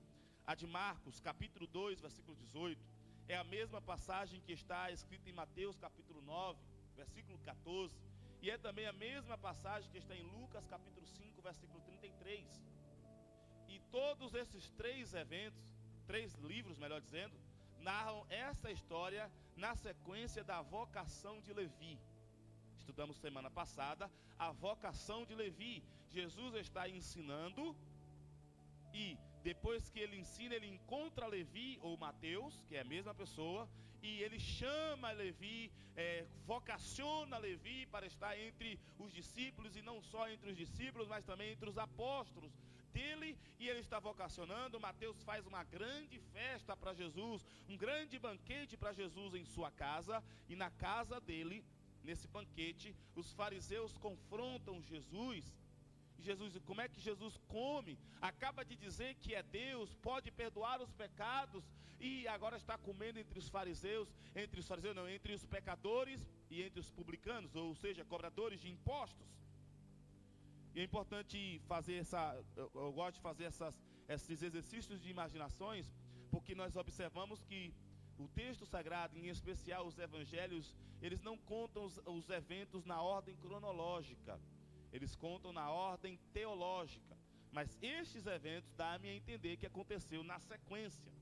a de Marcos, capítulo 2, versículo 18, é a mesma passagem que está escrita em Mateus, capítulo 9, versículo 14, e é também a mesma passagem que está em Lucas, capítulo 5, versículo 33. E todos esses três livros, melhor dizendo, narram essa história na sequência da vocação de Levi. estudamos semana passada, a vocação de Levi. Jesus está ensinando e depois que ele ensina, ele encontra Levi ou Mateus, que é a mesma pessoa, e ele chama Levi, vocaciona Levi para estar entre os discípulos, e não só entre os discípulos, mas também entre os apóstolos dele, e ele está vocacionando. Mateus faz uma grande festa para Jesus, um grande banquete para Jesus em sua casa, e na casa dele, nesse banquete, os fariseus confrontam Jesus. Jesus, como é que Jesus come? Acaba de dizer que é Deus, pode perdoar os pecados, e agora está comendo entre os fariseus, entre os pecadores e entre os publicanos, ou seja, cobradores de impostos. E é importante fazer eu gosto de fazer esses exercícios de imaginações, porque nós observamos que o texto sagrado, em especial os evangelhos, eles não contam os eventos na ordem cronológica, eles contam na ordem teológica. Mas estes eventos dá-me a entender que aconteceu na sequência,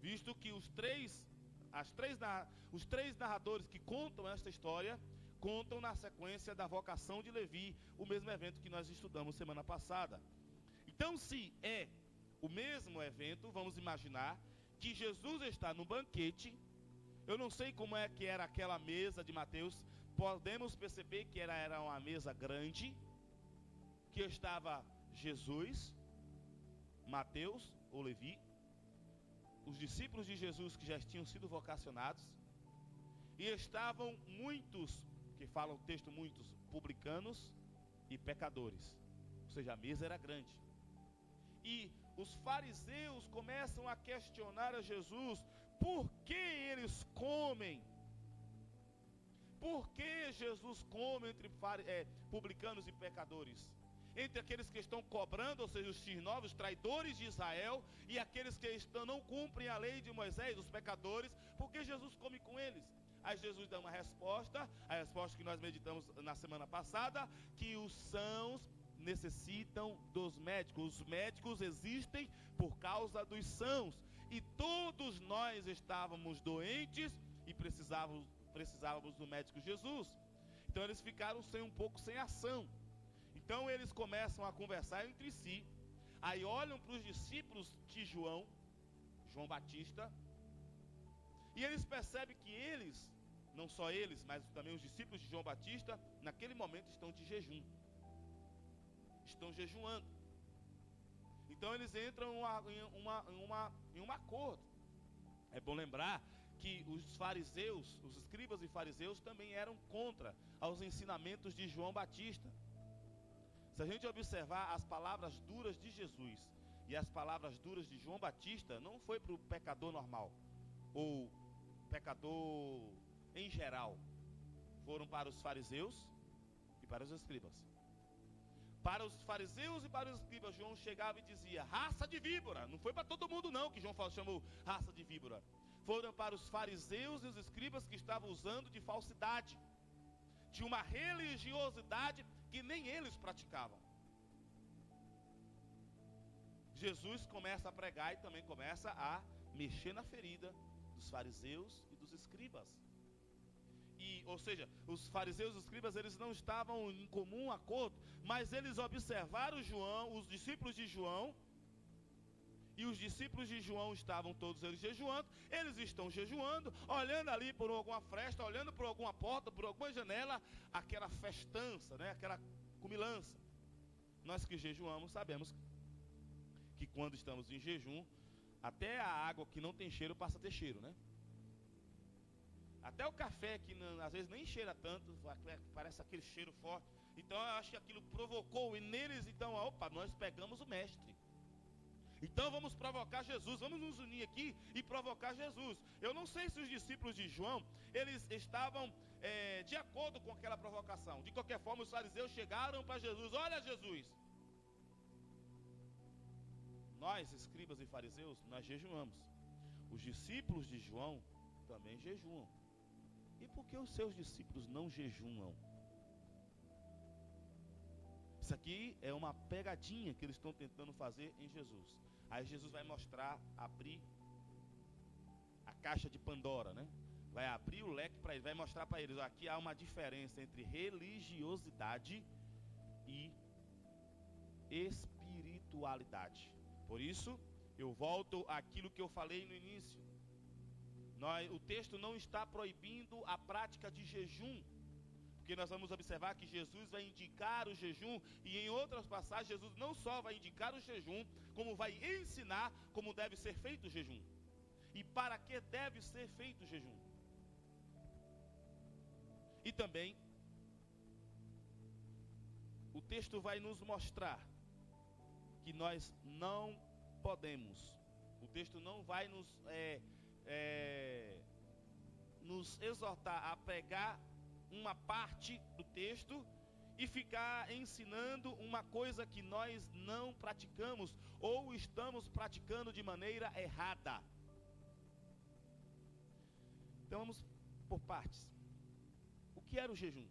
visto que os três narradores que contam esta história contam na sequência da vocação de Levi, o mesmo evento que nós estudamos semana passada. Então, se é o mesmo evento, vamos imaginar que Jesus está no banquete. Eu não sei como é que era aquela mesa de Mateus. Podemos perceber que era uma mesa grande, que estava Jesus, Mateus ou Levi, os discípulos de Jesus que já tinham sido vocacionados, e estavam muitos, que fala o texto, muitos publicanos e pecadores. Ou seja, a mesa era grande. E os fariseus começam a questionar a Jesus: por que eles comem? Por que Jesus come entre publicanos e pecadores? Entre aqueles que estão cobrando, ou seja, os X9, os traidores de Israel, e aqueles que não cumprem a lei de Moisés, os pecadores, por que Jesus come com eles? Aí Jesus dá uma resposta, a resposta que nós meditamos na semana passada, que os sãos necessitam dos médicos. Os médicos existem por causa dos sãos, e todos nós estávamos doentes e precisávamos do médico Jesus. Então eles ficaram um pouco sem ação. Então eles começam a conversar entre si, aí olham para os discípulos de João Batista, e eles percebem que eles, não só eles, mas também os discípulos de João Batista, naquele momento estão de jejum, estão jejuando. Então eles entram em um acordo. É bom lembrar que os fariseus, os escribas e fariseus, também eram contra aos ensinamentos de João Batista. Se a gente observar as palavras duras de Jesus e as palavras duras de João Batista, não foi para o pecador normal, ou pecador em geral, foram para os fariseus e para os escribas. Para os fariseus e para os escribas, João chegava e dizia: raça de víbora. Não foi para todo mundo não que João chamou raça de víbora. Foram para os fariseus e os escribas que estavam usando de falsidade, de uma religiosidade que nem eles praticavam. Jesus começa a pregar e também começa a mexer na ferida dos fariseus e dos escribas. Ou seja, os fariseus e os escribas, eles não estavam em comum acordo, mas eles observaram João, os discípulos de João, e os discípulos de João estavam todos eles jejuando. Eles estão jejuando, olhando ali por alguma fresta, olhando por alguma porta, por alguma janela, aquela festança, né? Aquela comilança. Nós que jejuamos sabemos que quando estamos em jejum, até a água que não tem cheiro passa a ter cheiro, né? Até o café, que às vezes nem cheira tanto, parece aquele cheiro forte. Então eu acho que aquilo provocou, e neles, então, opa, nós pegamos o mestre. Então vamos provocar Jesus, vamos nos unir aqui e provocar Jesus. Eu não sei se os discípulos de João, eles estavam de acordo com aquela provocação. De qualquer forma, os fariseus chegaram para Jesus: olha, Jesus, nós, escribas e fariseus, nós jejuamos. Os discípulos de João também jejuam. E por que os seus discípulos não jejuam? Isso aqui é uma pegadinha que eles estão tentando fazer em Jesus. Aí Jesus vai mostrar, abrir a caixa de Pandora, né? vai abrir o leque para eles, vai mostrar para eles, aqui há uma diferença entre religiosidade e espiritualidade. Por isso, eu volto àquilo que eu falei no início. O texto não está proibindo a prática de jejum, porque nós vamos observar que Jesus vai indicar o jejum, e em outras passagens Jesus não só vai indicar o jejum, como vai ensinar como deve ser feito o jejum e para que deve ser feito o jejum. E também o texto vai nos mostrar que nós não podemos, o texto não vai nos exortar a pegar uma parte do texto e ficar ensinando uma coisa que nós não praticamos ou estamos praticando de maneira errada. Então vamos por partes. O que era o jejum?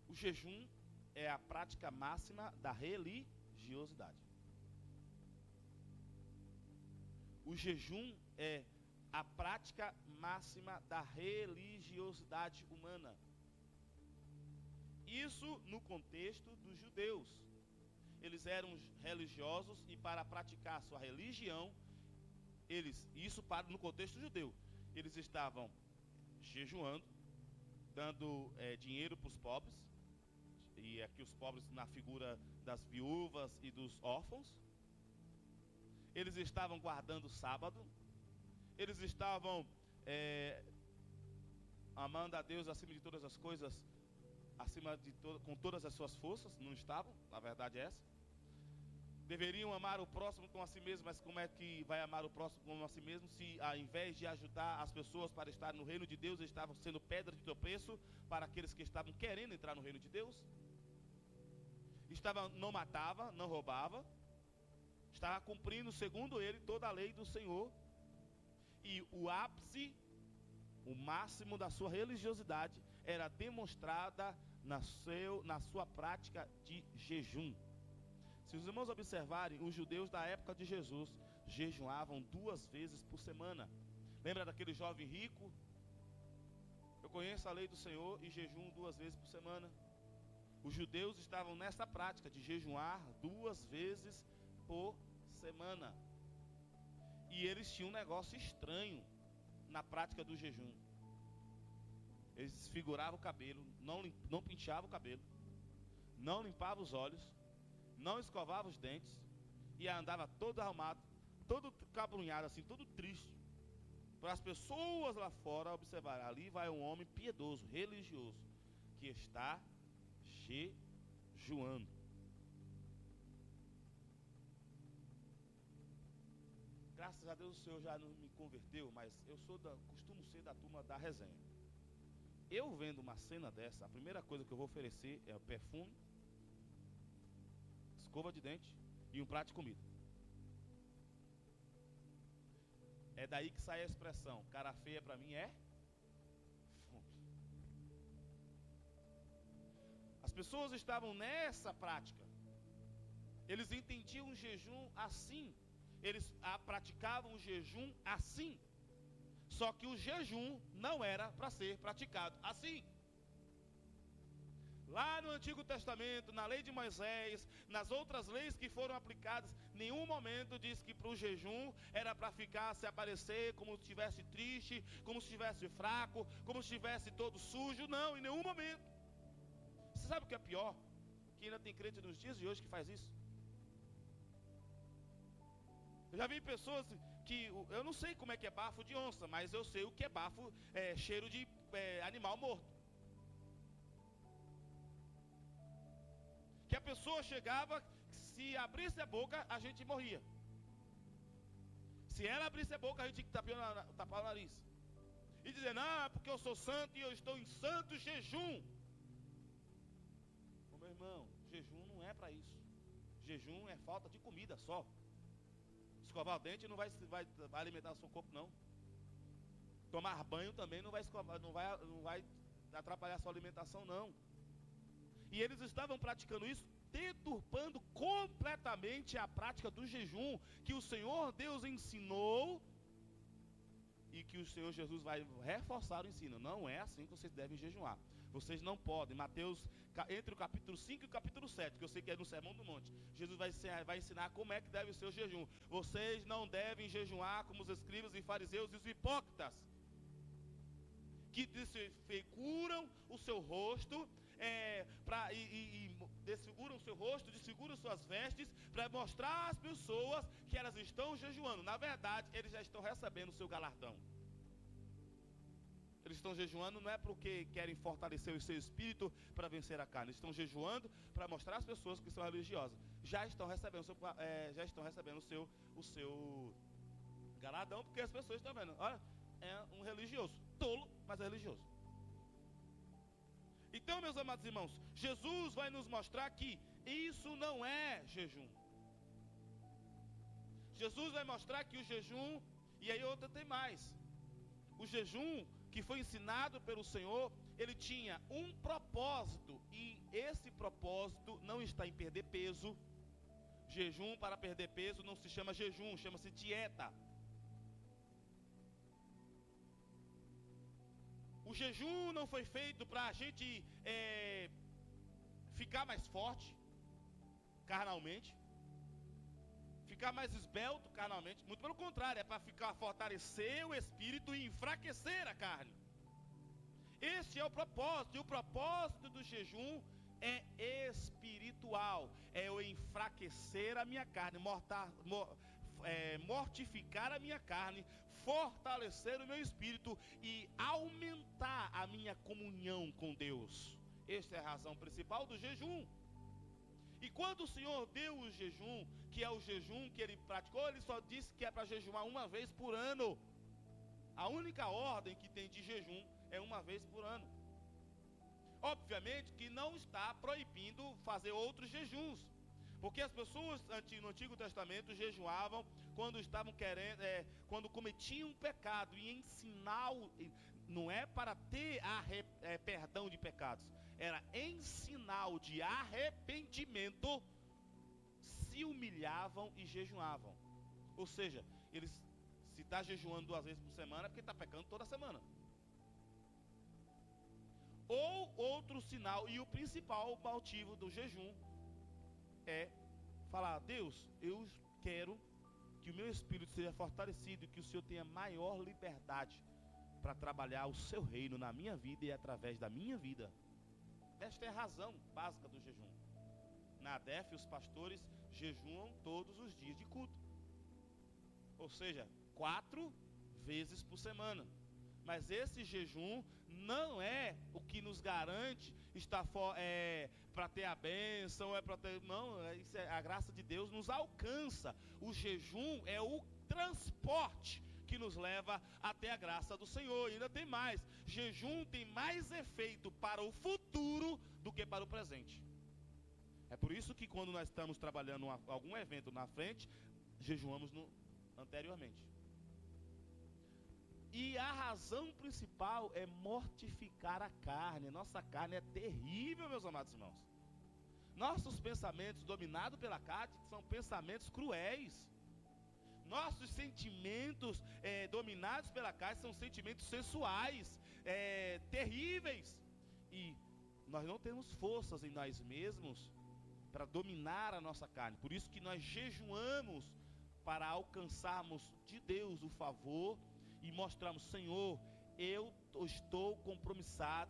O jejum é a prática máxima da religiosidade. O jejum é a prática máxima da religiosidade humana. Isso no contexto dos judeus. Eles eram religiosos e para praticar sua religião, no contexto judeu, eles estavam jejuando, dando dinheiro para os pobres, e aqui os pobres na figura das viúvas e dos órfãos. Eles estavam guardando o sábado, eles estavam amando a Deus acima de todas as coisas, com todas as suas forças. Não estavam, na verdade é essa. Deveriam amar o próximo como a si mesmo, mas como é que vai amar o próximo como a si mesmo, se ao invés de ajudar as pessoas para estar no reino de Deus, eles estavam sendo pedra de tropeço para aqueles que estavam querendo entrar no reino de Deus? Não matava, não roubava, estava cumprindo, segundo ele, toda a lei do Senhor. E o ápice, o máximo da sua religiosidade era demonstrada na sua prática de jejum. Se os irmãos observarem, os judeus da época de Jesus jejuavam 2 vezes por semana. Lembra daquele jovem rico? Eu conheço a lei do Senhor e jejum 2 vezes por semana. Os judeus estavam nessa prática de jejuar 2 vezes por semana. E eles tinham um negócio estranho na prática do jejum. Eles desfiguravam o cabelo, não penteavam o cabelo, não limpavam os olhos, não escovava os dentes e andava todo arrumado, todo cabrunhado assim, todo triste, para as pessoas lá fora observarem, ali vai um homem piedoso, religioso, que está jejuando. Graças a Deus o Senhor já não me converteu, mas eu costumo ser da turma da resenha. Eu vendo uma cena dessa, a primeira coisa que eu vou oferecer é o perfume, escova de dente e um prato de comida. É daí que sai a expressão, cara feia para mim é fome. As pessoas estavam nessa prática. Eles entendiam o jejum assim. Eles praticavam o jejum assim. Só que o jejum não era para ser praticado assim. Lá no Antigo Testamento, na lei de Moisés, nas outras leis que foram aplicadas, nenhum momento diz que para o jejum era para ficar, se aparecer como se estivesse triste, como se estivesse fraco, como se estivesse todo sujo. Não, em nenhum momento. Você sabe o que é pior? Que ainda tem crente nos dias de hoje que faz isso. Eu já vi pessoas que, eu não sei como é que é bafo de onça, mas eu sei o que é bafo, cheiro de animal morto. Que a pessoa chegava, se abrisse a boca, a gente morria. Se ela abrisse a boca, a gente tinha que tapar o nariz. E dizer, não, porque eu sou santo e eu estou em santo jejum. Ô, meu irmão, jejum não é para isso. Jejum é falta de comida só. Escovar o dente não vai alimentar o seu corpo, não. Tomar banho também não vai atrapalhar a sua alimentação, não. E eles estavam praticando isso, deturpando completamente a prática do jejum que o Senhor Deus ensinou e que o Senhor Jesus vai reforçar o ensino. Não é assim que vocês devem jejuar. Vocês não podem. Mateus, entre o capítulo 5 e o capítulo 7, que eu sei que é no Sermão do Monte, Jesus vai ensinar como é que deve ser o jejum. Vocês não devem jejuar como os escribas e fariseus e os hipócritas, que desfiguram o seu rosto, desfiguram o seu rosto, desfiguram suas vestes, para mostrar às pessoas que elas estão jejuando. Na verdade, eles já estão recebendo o seu galardão. Eles estão jejuando não é porque querem fortalecer o seu espírito para vencer a carne. Eles estão jejuando para mostrar às pessoas que são religiosas. Já estão recebendo o seu galardão, porque as pessoas estão vendo. Olha, é um religioso, tolo, mas é religioso. Então, meus amados irmãos, Jesus vai nos mostrar que isso não é jejum. Jesus vai mostrar que o jejum, e aí outra tem mais. O jejum que foi ensinado pelo Senhor, ele tinha um propósito, e esse propósito não está em perder peso. Jejum para perder peso não se chama jejum, chama-se dieta. O jejum não foi feito para a gente ficar mais forte carnalmente, ficar mais esbelto carnalmente. Muito pelo contrário, é para fortalecer o espírito e enfraquecer a carne. Esse é o propósito. E o propósito do jejum é espiritual. É eu enfraquecer a minha carne, mortificar a minha carne, fortalecer o meu espírito e aumentar a minha comunhão com Deus. Esta é a razão principal do jejum. E quando o Senhor deu o jejum, que é o jejum que ele praticou, ele só disse que é para jejuar uma vez por ano. A única ordem que tem de jejum é uma vez por ano. Obviamente que não está proibindo fazer outros jejuns, porque as pessoas no Antigo Testamento jejuavam quando estavam quando cometiam um pecado, e em sinal, não é para ter perdão de pecados, era em sinal de arrependimento, se humilhavam e jejuavam. Ou seja, se está jejuando 2 vezes por semana, é porque está pecando toda semana. Ou outro sinal, e o principal motivo do jejum é falar: Deus, eu quero que o meu espírito seja fortalecido e que o Senhor tenha maior liberdade para trabalhar o seu reino na minha vida e através da minha vida. Esta é a razão básica do jejum. Na ADEF, os pastores jejuam todos os dias de culto, ou seja, 4 vezes por semana. Mas esse jejum não é o que nos garante estar para ter a bênção, a graça de Deus nos alcança. O jejum é o transporte que nos leva até a graça do Senhor. E ainda tem mais: jejum tem mais efeito para o futuro do que para o presente. É por isso que quando nós estamos trabalhando algum evento na frente, jejuamos anteriormente. E a razão principal é mortificar a carne. Nossa carne é terrível, meus amados irmãos. Nossos pensamentos dominados pela carne são pensamentos cruéis. Nossos sentimentos dominados pela carne são sentimentos sensuais, terríveis. E nós não temos forças em nós mesmos para dominar a nossa carne. Por isso que nós jejuamos, para alcançarmos de Deus o favor e mostrarmos: Senhor, eu estou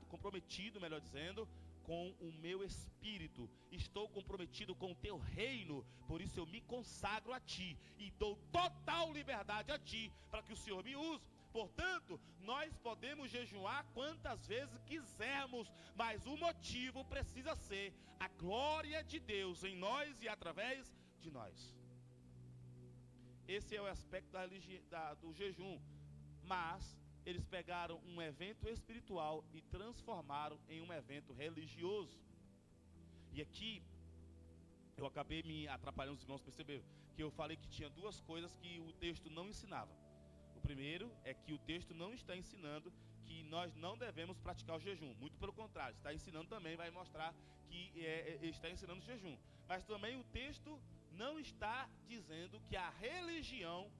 comprometido, melhor dizendo, com o meu espírito, estou comprometido com o teu reino, por isso eu me consagro a ti e dou total liberdade a ti, para que o Senhor me use. Portanto, nós podemos jejuar quantas vezes quisermos, mas o motivo precisa ser a glória de Deus em nós e através de nós. Esse é o aspecto do jejum. Mas eles pegaram um evento espiritual e transformaram em um evento religioso. E aqui eu acabei me atrapalhando, os irmãos perceberam que eu falei que tinha 2 coisas que o texto não ensinava. O primeiro é que o texto não está ensinando que nós não devemos praticar o jejum. Muito pelo contrário, está ensinando também, vai mostrar que está ensinando o jejum. Mas também o texto não está dizendo que a religião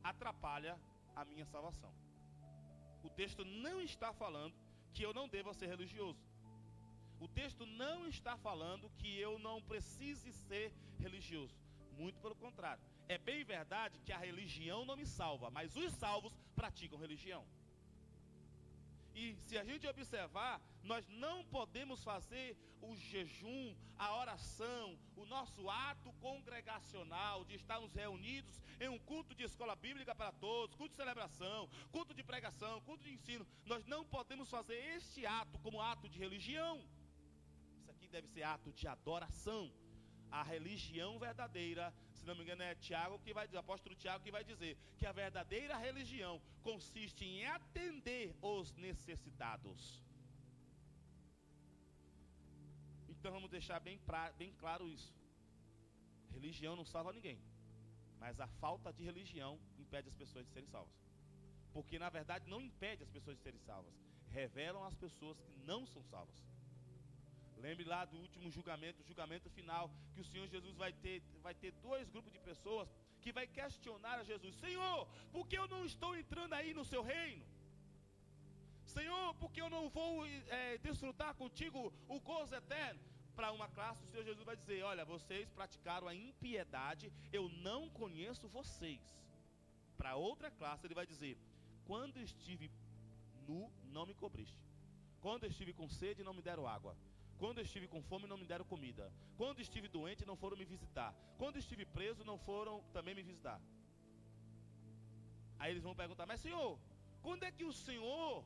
atrapalha a minha salvação. O texto não está falando que eu não deva ser religioso. O texto não está falando que eu não precise ser religioso. Muito pelo contrário. É bem verdade que a religião não me salva, mas os salvos praticam religião. E se a gente observar, nós não podemos fazer o jejum, a oração, o nosso ato congregacional de estarmos reunidos em um culto de escola bíblica para todos, culto de celebração, culto de pregação, culto de ensino. Nós não podemos fazer este ato como ato de religião. Isso aqui deve ser ato de adoração. A religião verdadeira, se não me engano é Tiago que vai dizer, o apóstolo Tiago que vai dizer que a verdadeira religião consiste em atender os necessitados. Então vamos deixar bem claro isso. Religião não salva ninguém, mas a falta de religião impede as pessoas de serem salvas. Porque na verdade não impede as pessoas de serem salvas, revelam as pessoas que não são salvas. Lembre lá do último julgamento, o julgamento final, que o Senhor Jesus vai ter dois grupos de pessoas que vai questionar a Jesus. Senhor, por que eu não estou entrando aí no seu reino? Senhor, por que eu não vou desfrutar contigo o gozo eterno? Para uma classe, o Senhor Jesus vai dizer, olha, vocês praticaram a impiedade, eu não conheço vocês. Para outra classe, ele vai dizer, quando estive nu, não me cobriste. Quando estive com sede, não me deram água. Quando estive com fome, não me deram comida. Quando estive doente, não foram me visitar. Quando estive preso, não foram também me visitar. Aí eles vão perguntar, mas Senhor, quando é que o Senhor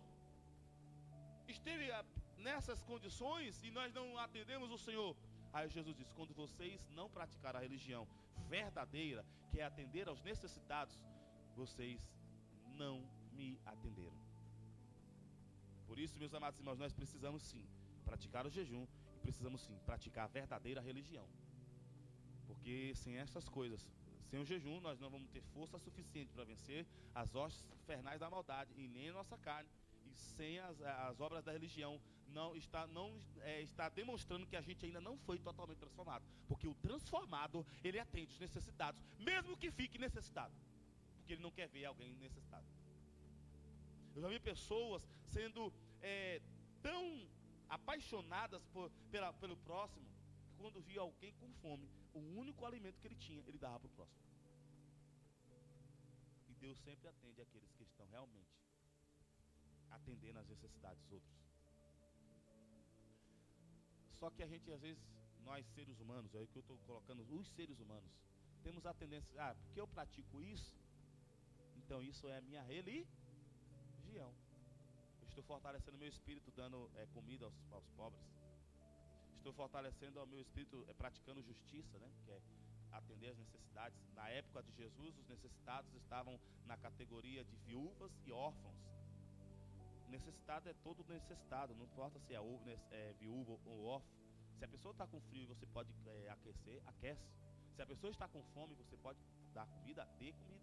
esteve nessas condições e nós não atendemos o Senhor? Aí Jesus diz, quando vocês não praticaram a religião verdadeira, que é atender aos necessitados, vocês não me atenderam. Por isso, meus amados irmãos, nós precisamos sim praticar o jejum e precisamos sim praticar a verdadeira religião. Porque sem estas coisas, sem o jejum, nós não vamos ter força suficiente para vencer as hostes infernais da maldade e nem a nossa carne. E sem as obras da religião não está demonstrando que a gente ainda não foi totalmente transformado. Porque o transformado, ele atende os necessitados, mesmo que fique necessitado, porque ele não quer ver alguém necessitado. Eu já vi pessoas sendo tão apaixonadas pelo próximo, que quando via alguém com fome, o único alimento que ele tinha, ele dava para o próximo. E Deus sempre atende aqueles que estão realmente atendendo às necessidades dos outros. Só que a gente, às vezes, nós seres humanos, é o que eu estou colocando, os seres humanos, temos a tendência, porque eu pratico isso, então isso é a minha religião. Estou fortalecendo o meu espírito, dando comida aos pobres. Estou fortalecendo o meu espírito, praticando justiça, né? Que é atender as necessidades. Na época de Jesus, os necessitados estavam na categoria de viúvas e órfãos. Necessitado é todo necessitado, não importa se é viúva ou órfão. Se a pessoa está com frio e você pode aquecer, aquece. Se a pessoa está com fome, você pode dar comida, dê comida.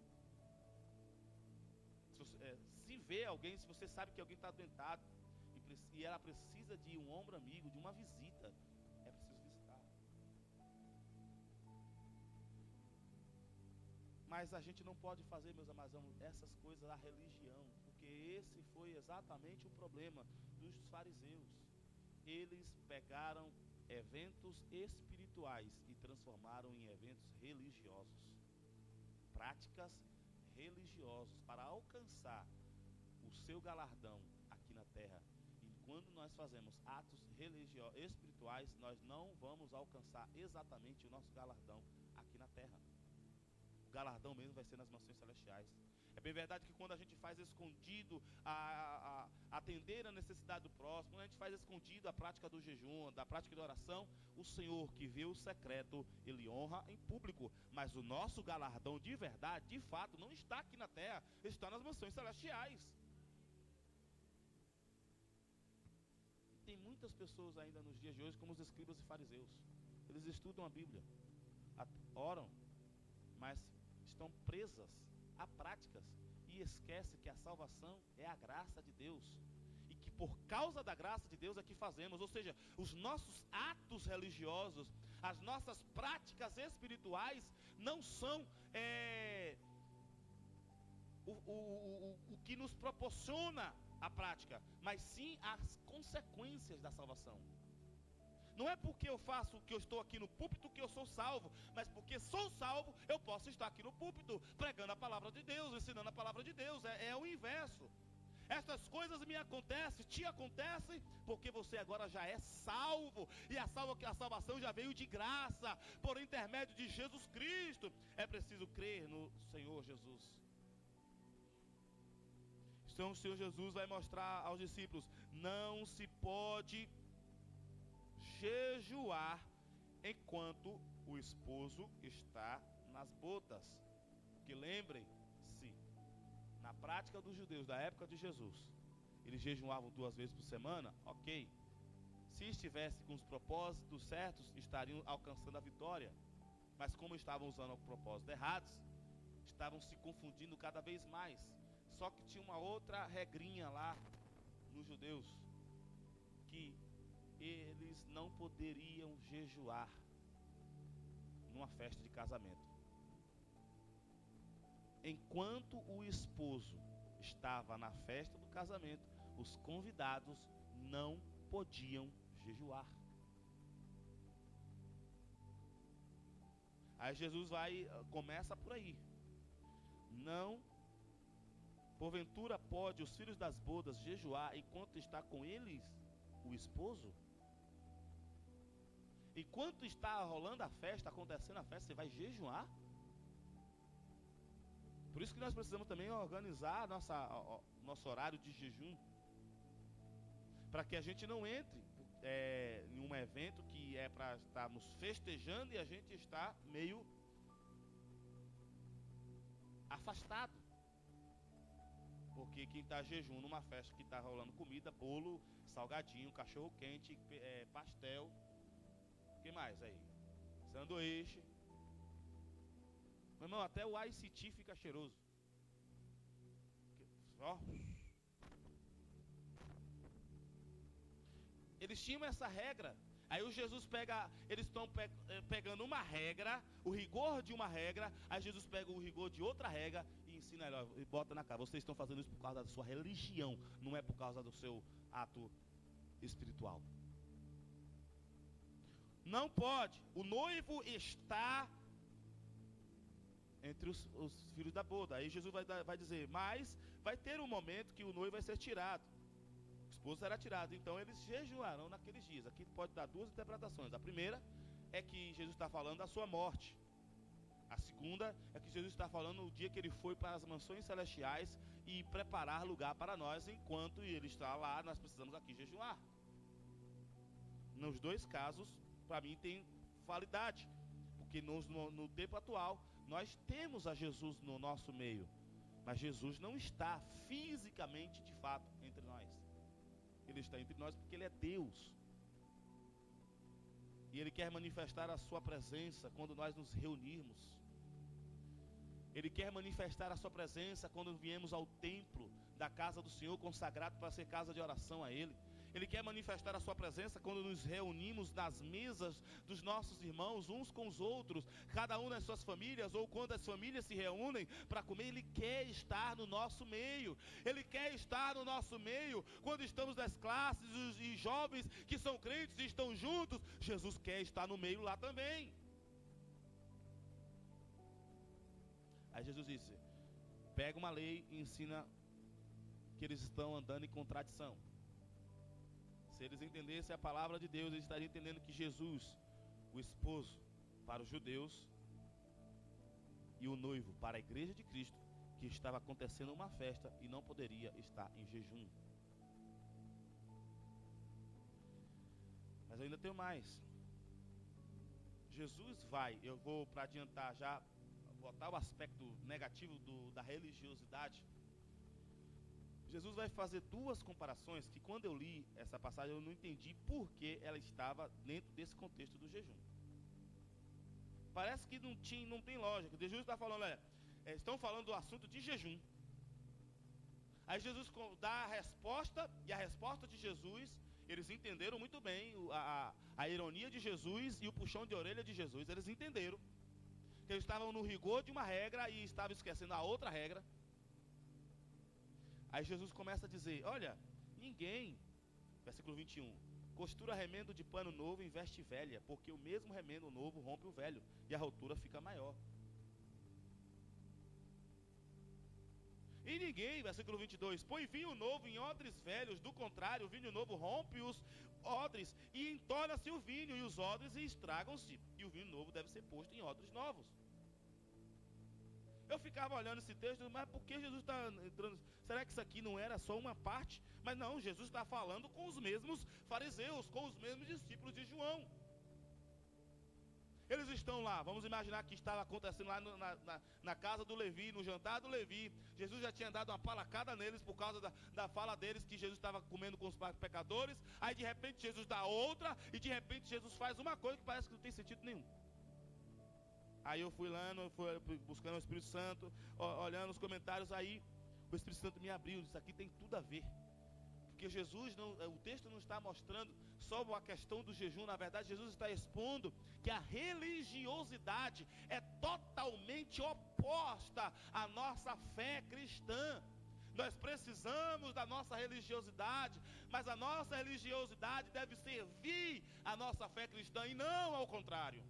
Se vê alguém, se você sabe que alguém está adoentado e ela precisa de um ombro amigo, de uma visita, é preciso visitar. Mas a gente não pode fazer, meus amados, essas coisas da religião, porque esse foi exatamente o problema dos fariseus. Eles pegaram eventos espirituais e transformaram em eventos religiosos, práticas religiosos para alcançar o seu galardão aqui na terra. E quando nós fazemos atos espirituais, nós não vamos alcançar exatamente o nosso galardão aqui na terra. O galardão mesmo vai ser nas mansões celestiais. É bem verdade que quando a gente faz escondido atender a necessidade do próximo, quando a gente faz escondido a prática do jejum, da prática da oração, o Senhor que vê o secreto, Ele honra em público. Mas o nosso galardão de verdade, de fato, não está aqui na terra, está nas mansões celestiais. Tem muitas pessoas ainda nos dias de hoje, como os escribas e fariseus. Eles estudam a Bíblia, oram, mas estão presas a práticas e esquece que a salvação é a graça de Deus e que por causa da graça de Deus é que fazemos, ou seja, os nossos atos religiosos, as nossas práticas espirituais não são o que nos proporciona a prática, mas sim as consequências da salvação. Não é porque eu faço o que eu estou aqui no púlpito que eu sou salvo, mas porque sou salvo, eu posso estar aqui no púlpito, pregando a palavra de Deus, ensinando a palavra de Deus. É o inverso. Estas coisas me acontecem, te acontecem, porque você agora já é salvo, e a salvação já veio de graça, por intermédio de Jesus Cristo. É preciso crer no Senhor Jesus. Então o Senhor Jesus vai mostrar aos discípulos: não se pode jejuar enquanto o esposo está nas bodas. Porque lembrem-se, na prática dos judeus da época de Jesus, eles jejuavam 2 vezes por semana, ok. Se estivesse com os propósitos certos, estariam alcançando a vitória. Mas como estavam usando propósitos errados, estavam se confundindo cada vez mais. Só que tinha uma outra regrinha lá nos judeus, que eles não poderiam jejuar numa festa de casamento. Enquanto o esposo estava na festa do casamento, os convidados não podiam jejuar. Aí Jesus começa por aí. Não, porventura pode os filhos das bodas jejuar enquanto está com eles o esposo? Enquanto está rolando a festa, acontecendo a festa, você vai jejuar? Por isso que nós precisamos também organizar nosso horário de jejum, para que a gente não entre em um evento que é para estarmos festejando e a gente está meio afastado. Porque quem está jejum numa festa que está rolando comida, bolo, salgadinho, cachorro quente, pastel, o que mais aí? Sanduíche. Meu irmão, até o ICT fica cheiroso. Ó. Eles tinham essa regra. Aí o Jesus eles estão pegando uma regra, o rigor de uma regra. Aí Jesus pega o rigor de outra regra e ensina ele, ó, e bota na cara. Vocês estão fazendo isso por causa da sua religião, não é por causa do seu ato espiritual. Não pode. O noivo está entre os filhos da boda. Aí Jesus vai dizer, mas vai ter um momento que o noivo vai ser tirado. O esposo será tirado. Então eles jejuarão naqueles dias. Aqui pode dar 2 interpretações. A primeira é que Jesus está falando da sua morte. A segunda é que Jesus está falando no dia que ele foi para as mansões celestiais e preparar lugar para nós. Enquanto ele está lá, nós precisamos aqui jejuar. Nos 2 casos, para mim tem validade. Porque no tempo atual, nós temos a Jesus no nosso meio, mas Jesus não está fisicamente, de fato, entre nós. Ele está entre nós porque Ele é Deus. E Ele quer manifestar a sua presença quando nós nos reunirmos. Ele quer manifestar a sua presença quando viemos ao templo da casa do Senhor, consagrado para ser casa de oração a Ele. Ele quer manifestar a sua presença quando nos reunimos nas mesas dos nossos irmãos, uns com os outros, cada um nas suas famílias, ou quando as famílias se reúnem para comer. Ele quer estar no nosso meio. Ele quer estar no nosso meio quando estamos nas classes e jovens que são crentes e estão juntos. Jesus quer estar no meio lá também. Aí Jesus disse, pega uma lei e ensina que eles estão andando em contradição. Se eles entendessem a palavra de Deus, eles estariam entendendo que Jesus, o esposo para os judeus e o noivo para a igreja de Cristo, que estava acontecendo uma festa e não poderia estar em jejum. Mas eu ainda tenho mais. Jesus eu vou para adiantar já, botar o aspecto negativo da religiosidade. Jesus vai fazer 2 comparações que quando eu li essa passagem eu não entendi por que ela estava dentro desse contexto do jejum. Parece que não tem lógica. Jesus está falando, estão falando do assunto de jejum. Aí Jesus dá a resposta, e a resposta de Jesus, eles entenderam muito bem a ironia de Jesus e o puxão de orelha de Jesus. Eles entenderam que eles estavam no rigor de uma regra e estavam esquecendo a outra regra. Aí Jesus começa a dizer, olha, ninguém, versículo 21, costura remendo de pano novo em veste velha, porque o mesmo remendo novo rompe o velho, e a rotura fica maior. E ninguém, versículo 22, põe vinho novo em odres velhos, do contrário, o vinho novo rompe os odres, e entorna-se o vinho, e os odres estragam-se, e o vinho novo deve ser posto em odres novos. Eu ficava olhando esse texto, mas por que Jesus está entrando? Será que isso aqui não era só uma parte? Mas não, Jesus está falando com os mesmos fariseus, com os mesmos discípulos de João. Eles estão lá, vamos imaginar que estava acontecendo lá na casa do Levi, no jantar do Levi. Jesus já tinha dado uma palacada neles por causa da fala deles, que Jesus estava comendo com os pecadores. Aí de repente Jesus dá outra, e de repente Jesus faz uma coisa que parece que não tem sentido nenhum. Aí eu fui lá, fui buscando o Espírito Santo, olhando os comentários, aí o Espírito Santo me abriu, isso aqui tem tudo a ver. Porque Jesus, o texto não está mostrando só a questão do jejum, na verdade Jesus está expondo que a religiosidade é totalmente oposta à nossa fé cristã. Nós precisamos da nossa religiosidade, mas a nossa religiosidade deve servir a nossa fé cristã e não ao contrário.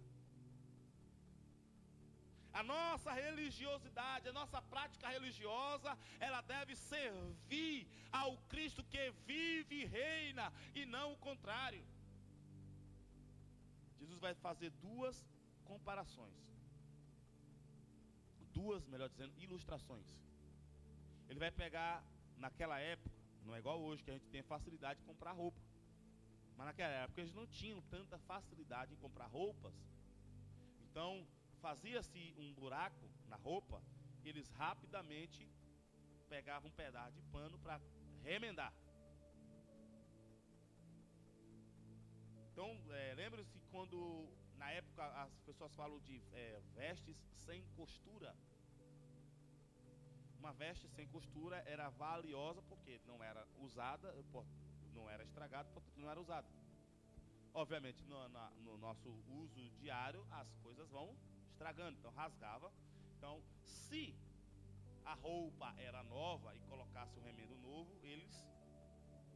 A nossa religiosidade, a nossa prática religiosa, ela deve servir ao Cristo que vive e reina, e não o contrário. Jesus vai fazer duas comparações. Melhor dizendo, ilustrações. Ele vai pegar, naquela época, não é igual hoje, que a gente tem facilidade de comprar roupa. Mas naquela época eles não tinham tanta facilidade em comprar roupas. Então, fazia-se um buraco na roupa, eles rapidamente pegavam um pedaço de pano para remendar. Então, lembre-se quando, na época, as pessoas falam de vestes sem costura. Uma veste sem costura era valiosa porque não era usada, não era estragada, portanto não era usada. Obviamente, no nosso uso diário, as coisas vão estragando, então rasgava. Então, se a roupa era nova e colocasse um remendo novo, eles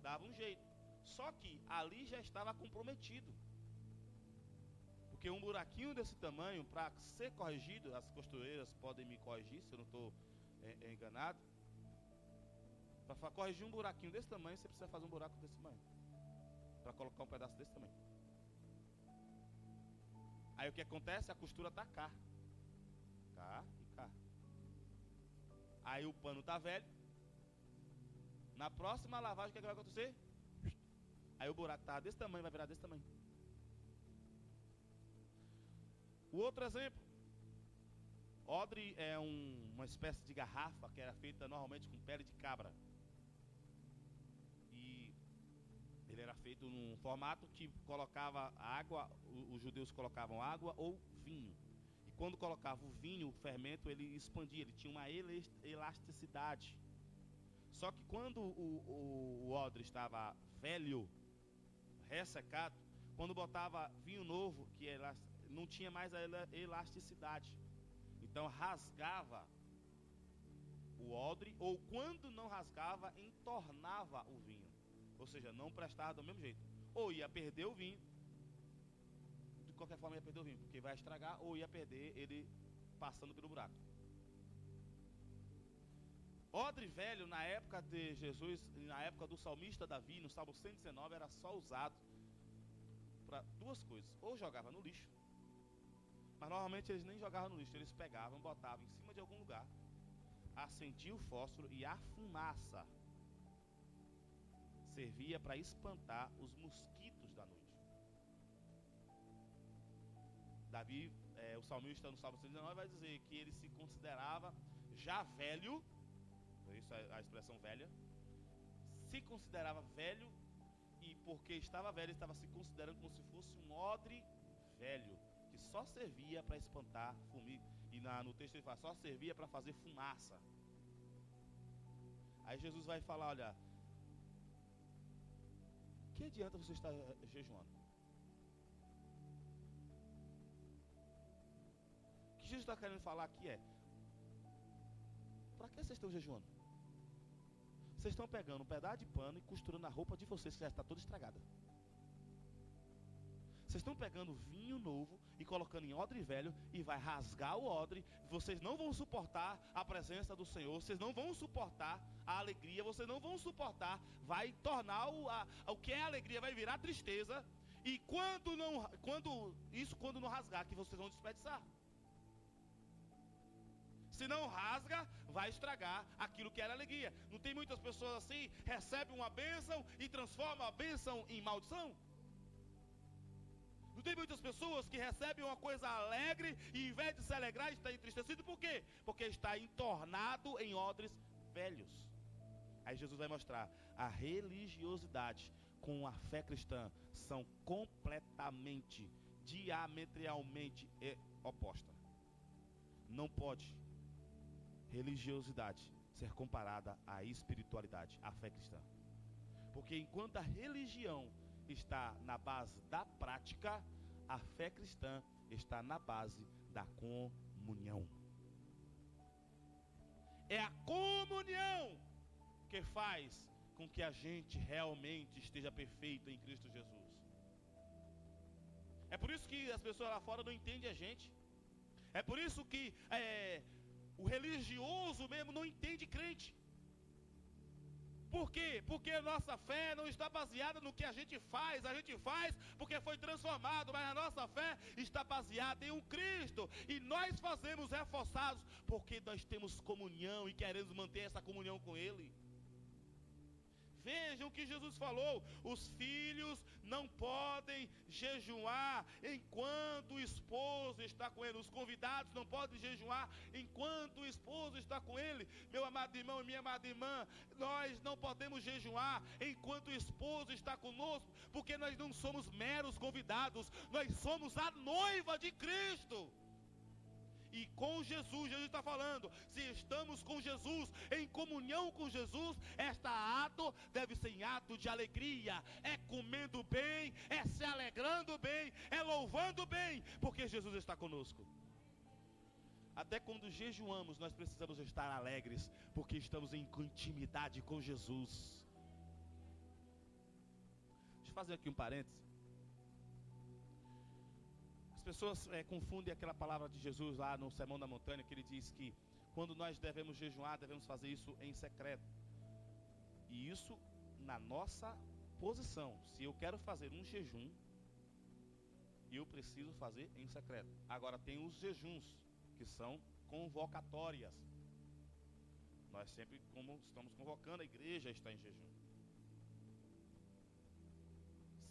davam um jeito. Só que ali já estava comprometido, porque um buraquinho desse tamanho, para ser corrigido, as costureiras podem me corrigir se eu não estou enganado. Para corrigir um buraquinho desse tamanho, você precisa fazer um buraco desse tamanho, para colocar um pedaço desse tamanho. Aí o que acontece? A costura está cá e cá. Aí o pano está velho. Na próxima lavagem, o que vai acontecer? Aí o buraco estava desse tamanho, vai virar desse tamanho. O outro exemplo, odre é uma espécie de garrafa que era feita normalmente com pele de cabra. E ele era feito num formato que colocava água, os judeus colocavam água ou vinho. E quando colocava o vinho, o fermento, ele expandia, ele tinha uma elasticidade. Só que quando o odre estava velho, ressecado, quando botava vinho novo, que não tinha mais a elasticidade, então rasgava o odre, ou quando não rasgava, entornava o vinho, ou seja, não prestava do mesmo jeito, ou ia perder o vinho, de qualquer forma ia perder o vinho, porque vai estragar, ou ia perder ele passando pelo buraco. Odre velho, na época de Jesus, na época do salmista Davi, no Salmo 119, era só usado para duas coisas. Ou jogava no lixo, mas normalmente eles nem jogavam no lixo, eles pegavam, botavam em cima de algum lugar, acendiam o fósforo e a fumaça servia para espantar os mosquitos da noite. Davi, o salmista no Salmo 119 vai dizer que ele se considerava já velho. Isso é a expressão velha. Se considerava velho, e porque estava velho, estava se considerando como se fosse um odre velho, que só servia para espantar formiga. E no texto ele fala, só servia para fazer fumaça. Aí Jesus vai falar, olha, que adianta você estar jejuando? O que Jesus está querendo falar aqui é, para que vocês estão jejuando? Vocês estão pegando um pedaço de pano e costurando a roupa de vocês que já está toda estragada. Vocês estão pegando vinho novo e colocando em odre velho e vai rasgar o odre. Vocês não vão suportar a presença do Senhor. Vocês não vão suportar a alegria. Vocês não vão suportar. Vai tornar o que é alegria vai virar tristeza. E quando não rasgar, que vocês vão desperdiçar. Se não rasga, vai estragar aquilo que era alegria. Não tem muitas pessoas assim, recebem uma bênção e transformam a bênção em maldição? Não tem muitas pessoas que recebem uma coisa alegre e, em vez de se alegrar, está entristecido. Por quê? Porque está entornado em odres velhos. Aí Jesus vai mostrar: a religiosidade com a fé cristã são completamente, diametralmente opostas. Não pode religiosidade ser comparada à espiritualidade, à fé cristã. Porque enquanto a religião está na base da prática, a fé cristã está na base da comunhão. É a comunhão que faz com que a gente realmente esteja perfeito em Cristo Jesus. É por isso que as pessoas lá fora não entendem a gente. É por isso que o religioso mesmo não entende crente. Por quê? Porque a nossa fé não está baseada no que a gente faz porque foi transformado, mas a nossa fé está baseada em um Cristo. E nós fazemos reforçados porque nós temos comunhão e queremos manter essa comunhão com Ele. Vejam o que Jesus falou: os filhos não podem jejuar enquanto o esposo está com ele. Os convidados não podem jejuar enquanto o esposo está com ele. Meu amado irmão e minha amada irmã, nós não podemos jejuar enquanto o esposo está conosco, porque nós não somos meros convidados, nós somos a noiva de Cristo. E com Jesus está falando, se estamos com Jesus, em comunhão com Jesus, esta ato deve ser em ato de alegria, é comendo bem, é se alegrando bem, é louvando bem, porque Jesus está conosco. Até quando jejuamos, nós precisamos estar alegres, porque estamos em intimidade com Jesus. Deixa eu fazer aqui um parênteses. As pessoas confundem aquela palavra de Jesus lá no Sermão da Montanha, que ele diz que quando nós devemos jejuar, devemos fazer isso em secreto. E isso na nossa posição. Se eu quero fazer um jejum, eu preciso fazer em secreto. Agora tem os jejuns, que são convocatórias. Nós sempre, como estamos convocando, a igreja está em jejum.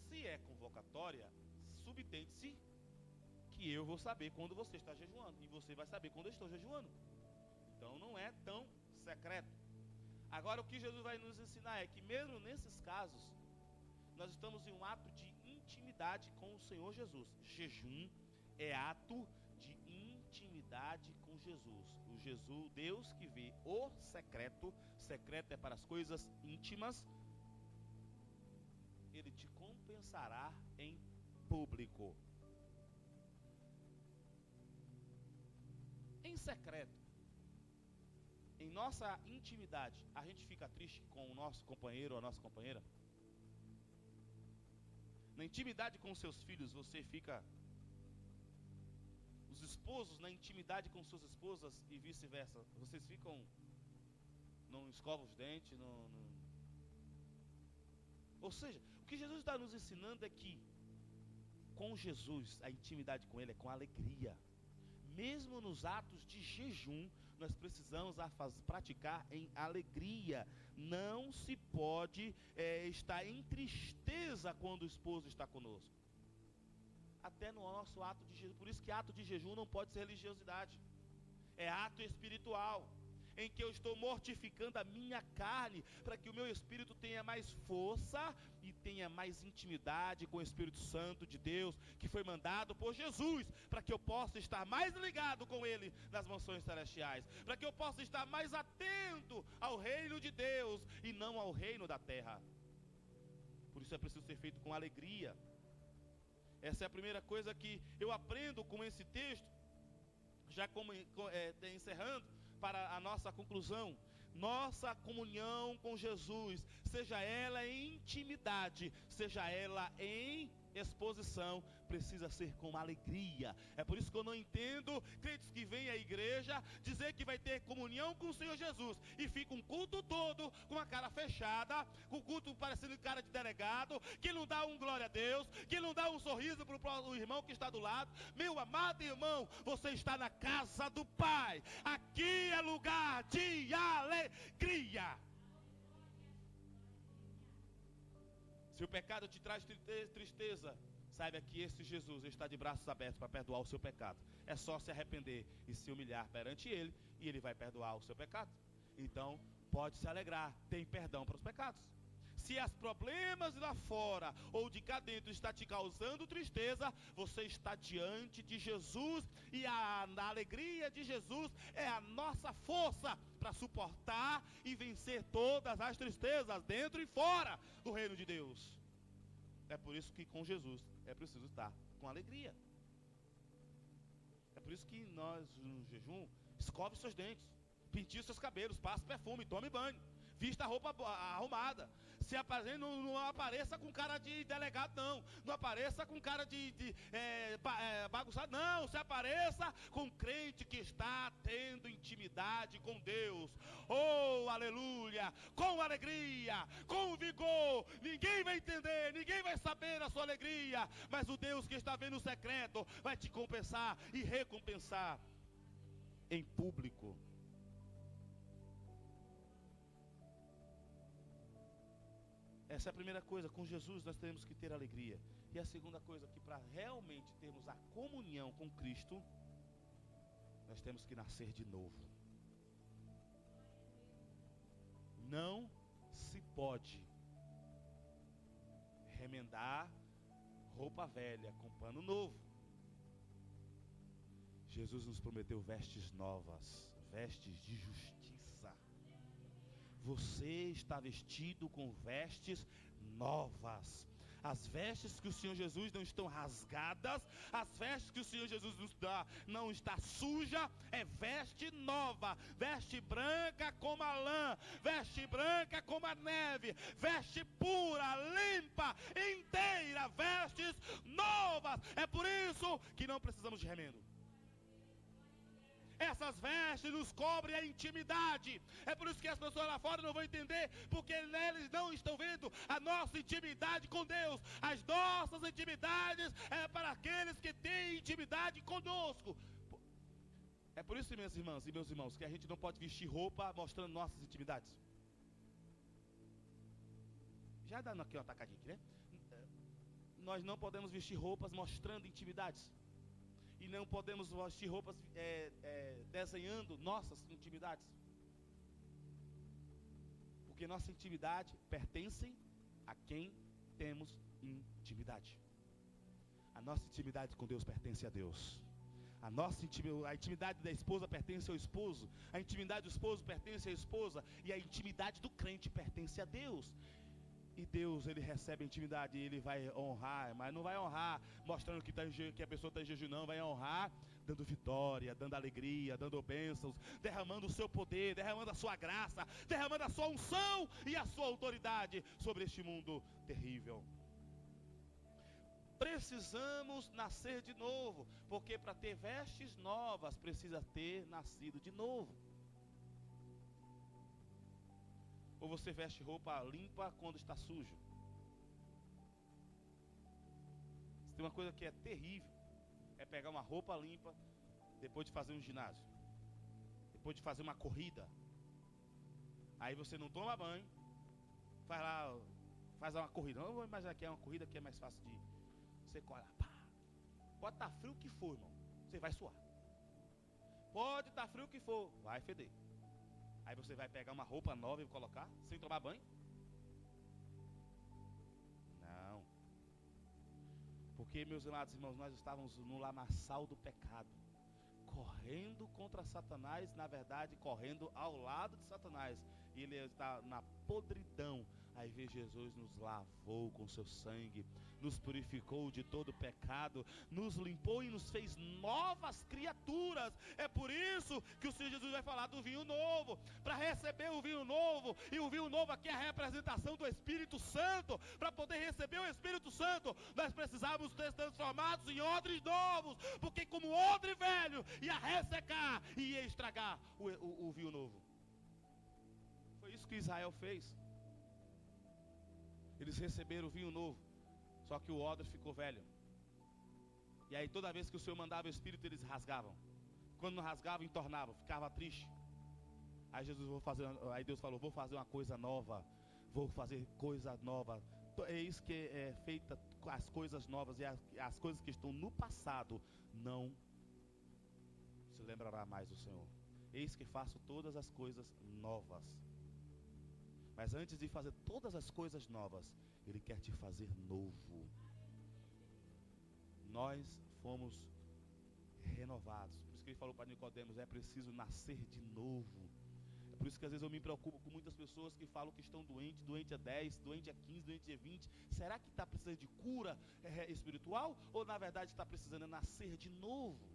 Se é convocatória, subtende-se que eu vou saber quando você está jejuando, e você vai saber quando eu estou jejuando. Então não é tão secreto. Agora o que Jesus vai nos ensinar é que mesmo nesses casos, nós estamos em um ato de intimidade com o Senhor Jesus. Jejum é ato de intimidade com Jesus. O Jesus, Deus que vê o secreto, secreto é para as coisas íntimas, Ele te compensará em público. Em secreto, em nossa intimidade, a gente fica triste com o nosso companheiro ou a nossa companheira? Na intimidade com seus filhos, você fica... Os esposos na intimidade com suas esposas e vice-versa, vocês ficam... Não escovam os dentes, Ou seja, o que Jesus está nos ensinando é que com Jesus, a intimidade com Ele é com alegria. Mesmo nos atos de jejum, nós precisamos praticar em alegria. Não se pode estar em tristeza quando o esposo está conosco. Até no nosso ato de jejum. Por isso que ato de jejum não pode ser religiosidade. É ato espiritual, em que eu estou mortificando a minha carne, para que o meu espírito tenha mais força e tenha mais intimidade com o Espírito Santo de Deus, que foi mandado por Jesus, para que eu possa estar mais ligado com Ele nas mansões celestiais, para que eu possa estar mais atento ao reino de Deus e não ao reino da terra. Por isso é preciso ser feito com alegria. Essa é a primeira coisa que eu aprendo com esse texto, já encerrando, para a nossa conclusão. Nossa comunhão com Jesus, seja ela em intimidade, seja ela em exposição, precisa ser com alegria. É por isso que eu não entendo crentes que vêm à igreja dizer que vai ter comunhão com o Senhor Jesus e fica um culto todo com a cara fechada, com o culto parecendo cara de delegado, que não dá um glória a Deus, que não dá um sorriso para o irmão que está do lado. Meu amado irmão, você está na casa do Pai. Aqui é lugar de alegria. Se o pecado te traz tristeza, saiba que esse Jesus está de braços abertos para perdoar o seu pecado. É só se arrepender e se humilhar perante Ele, e Ele vai perdoar o seu pecado. Então, pode se alegrar, tem perdão para os pecados. Se os problemas lá fora ou de cá dentro está te causando tristeza, você está diante de Jesus, e a alegria de Jesus é a nossa força para suportar e vencer todas as tristezas dentro e fora do reino de Deus. É por isso que com Jesus é preciso estar com alegria. É por isso que nós no jejum, escove seus dentes, pinte seus cabelos, passe perfume, tome banho, vista a roupa arrumada. Se apresente, não apareça com cara de delegado, não apareça com cara de bagunçado, não. Se apareça com crente que está tendo intimidade com Deus. Oh, aleluia, com alegria, com vigor. Ninguém vai entender, ninguém vai saber a sua alegria, mas o Deus que está vendo o secreto vai te compensar e recompensar em público. Essa é a primeira coisa. Com Jesus nós temos que ter alegria. E a segunda coisa, que para realmente termos a comunhão com Cristo, nós temos que nascer de novo. Não se pode remendar roupa velha com pano novo. Jesus nos prometeu vestes novas, vestes de justiça. Você está vestido com vestes novas. As vestes que o Senhor Jesus não estão rasgadas, as vestes que o Senhor Jesus nos dá não está suja, é veste nova, veste branca como a lã, veste branca como a neve, veste pura, limpa, inteira, vestes novas. É por isso que não precisamos de remendo. Essas vestes nos cobrem a intimidade. É por isso que as pessoas lá fora não vão entender, porque eles não estão vendo a nossa intimidade com Deus. As nossas intimidades é para aqueles que têm intimidade conosco. É por isso, minhas irmãs e meus irmãos, que a gente não pode vestir roupa mostrando nossas intimidades. Já dando aqui uma atacadinha aqui, né? Nós não podemos vestir roupas mostrando intimidades. E não podemos vestir roupas desenhando nossas intimidades. Porque nossa intimidade pertence a quem temos intimidade. A nossa intimidade com Deus pertence a Deus. A intimidade da esposa pertence ao esposo. A intimidade do esposo pertence à esposa. E a intimidade do crente pertence a Deus. E Deus, Ele recebe a intimidade, Ele vai honrar, mas não vai honrar mostrando que a pessoa está em jejum, não. Vai honrar dando vitória, dando alegria, dando bênçãos, derramando o seu poder, derramando a sua graça, derramando a sua unção e a sua autoridade sobre este mundo terrível. Precisamos nascer de novo, porque para ter vestes novas, precisa ter nascido de novo. Ou você veste roupa limpa quando está sujo? Tem uma coisa que é terrível, é pegar uma roupa limpa depois de fazer um ginásio, depois de fazer uma corrida. Aí você não toma banho, faz uma corrida. Não vou imaginar que é uma corrida que é mais fácil de você colar. Pode estar frio que for, irmão, você vai suar. Pode estar frio que for, vai feder. Aí você vai pegar uma roupa nova e colocar sem tomar banho? Não. Porque, meus amados irmãos, nós estávamos no lamaçal do pecado, correndo contra Satanás, na verdade, correndo ao lado de Satanás. E ele está na podridão Aí vê Jesus nos lavou com seu sangue, nos purificou de todo pecado, nos limpou e nos fez novas criaturas. É por isso que o Senhor Jesus vai falar do vinho novo. Para receber o vinho novo, e o vinho novo aqui é a representação do Espírito Santo. Para poder receber o Espírito Santo, nós precisamos ser transformados em odres novos, porque como odre velho ia ressecar e ia estragar o vinho novo. Foi isso que Israel fez. Eles receberam o vinho novo, só que o odre ficou velho. E aí toda vez que o Senhor mandava o Espírito, eles rasgavam. Quando não rasgavam, entornavam, ficava triste. Aí Deus falou, vou fazer uma coisa nova. Vou fazer coisa nova. É isso que é feita, as coisas novas. E as coisas que estão no passado não se lembrará mais do Senhor. Eis que faço todas as coisas novas. Mas antes de fazer todas as coisas novas, Ele quer te fazer novo. Nós fomos renovados. Por isso que Ele falou para Nicodemos, é preciso nascer de novo. É por isso que às vezes eu me preocupo com muitas pessoas que falam que estão doentes, doente é 10, doente é 15, doente é 20. Será que está precisando de cura espiritual? Ou na verdade está precisando nascer de novo?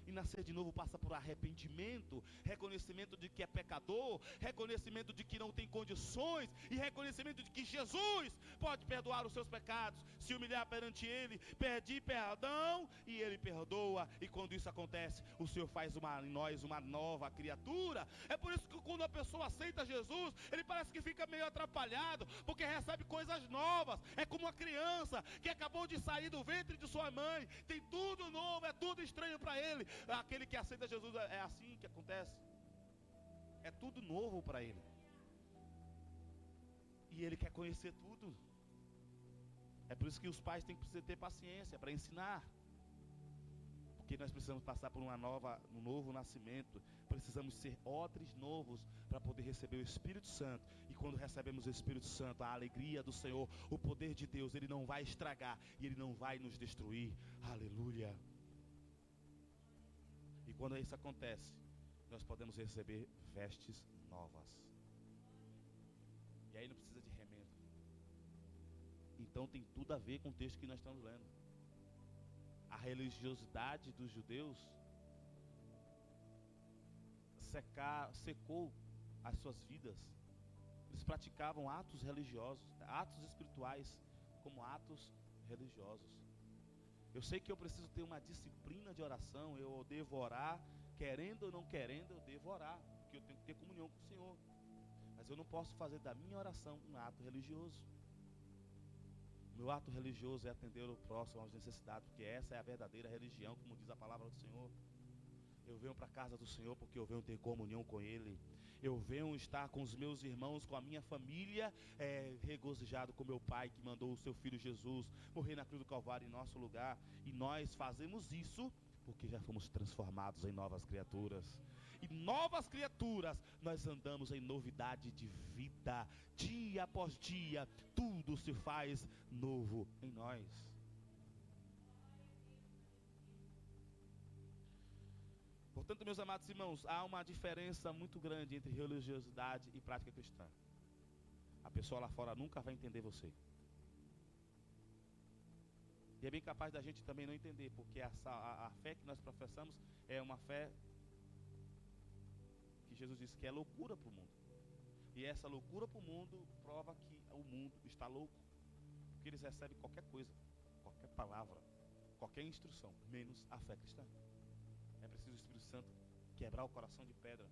E nascer de novo passa por arrependimento, reconhecimento de que é pecador, reconhecimento de que não tem condições e reconhecimento de que Jesus pode perdoar os seus pecados, se humilhar perante Ele, pedir perdão e Ele perdoa. E quando isso acontece, o Senhor faz em nós uma nova criatura. É por isso que quando a pessoa aceita Jesus, ele parece que fica meio atrapalhado, porque recebe coisas novas. É como uma criança que acabou de sair do ventre de sua mãe, tem tudo novo, é tudo estranho para ele. Aquele que aceita Jesus é assim que acontece. É tudo novo para ele. E ele quer conhecer tudo. É por isso que os pais têm que ter paciência para ensinar. Porque nós precisamos passar por um novo nascimento. Precisamos ser odres novos para poder receber o Espírito Santo. E quando recebemos o Espírito Santo, a alegria do Senhor, o poder de Deus, Ele não vai estragar e Ele não vai nos destruir. Aleluia. E quando isso acontece, nós podemos receber vestes novas. E aí não precisa de remendo. Então tem tudo a ver com o texto que nós estamos lendo. A religiosidade dos judeus secou as suas vidas. Eles praticavam atos religiosos, atos espirituais como atos religiosos. Eu sei que eu preciso ter uma disciplina de oração, eu devo orar, querendo ou não querendo, eu devo orar, porque eu tenho que ter comunhão com o Senhor. Mas eu não posso fazer da minha oração um ato religioso. Meu ato religioso é atender o próximo às necessidades, porque essa é a verdadeira religião, como diz a palavra do Senhor. Eu venho para a casa do Senhor porque eu venho ter comunhão com Ele. Eu venho estar com os meus irmãos, com a minha família, regozijado com meu Pai que mandou o seu Filho Jesus morrer na cruz do Calvário em nosso lugar. E nós fazemos isso porque já fomos transformados em novas criaturas. E novas criaturas, nós andamos em novidade de vida. Dia após dia, tudo se faz novo em nós. Portanto, meus amados irmãos, há uma diferença muito grande entre religiosidade e prática cristã. A pessoa lá fora nunca vai entender você. E é bem capaz da gente também não entender, porque a fé que nós professamos é uma fé que Jesus disse que é loucura para o mundo. E essa loucura para o mundo prova que o mundo está louco. Porque eles recebem qualquer coisa, qualquer palavra, qualquer instrução, menos a fé cristã. É preciso o Espírito Santo quebrar o coração de pedra.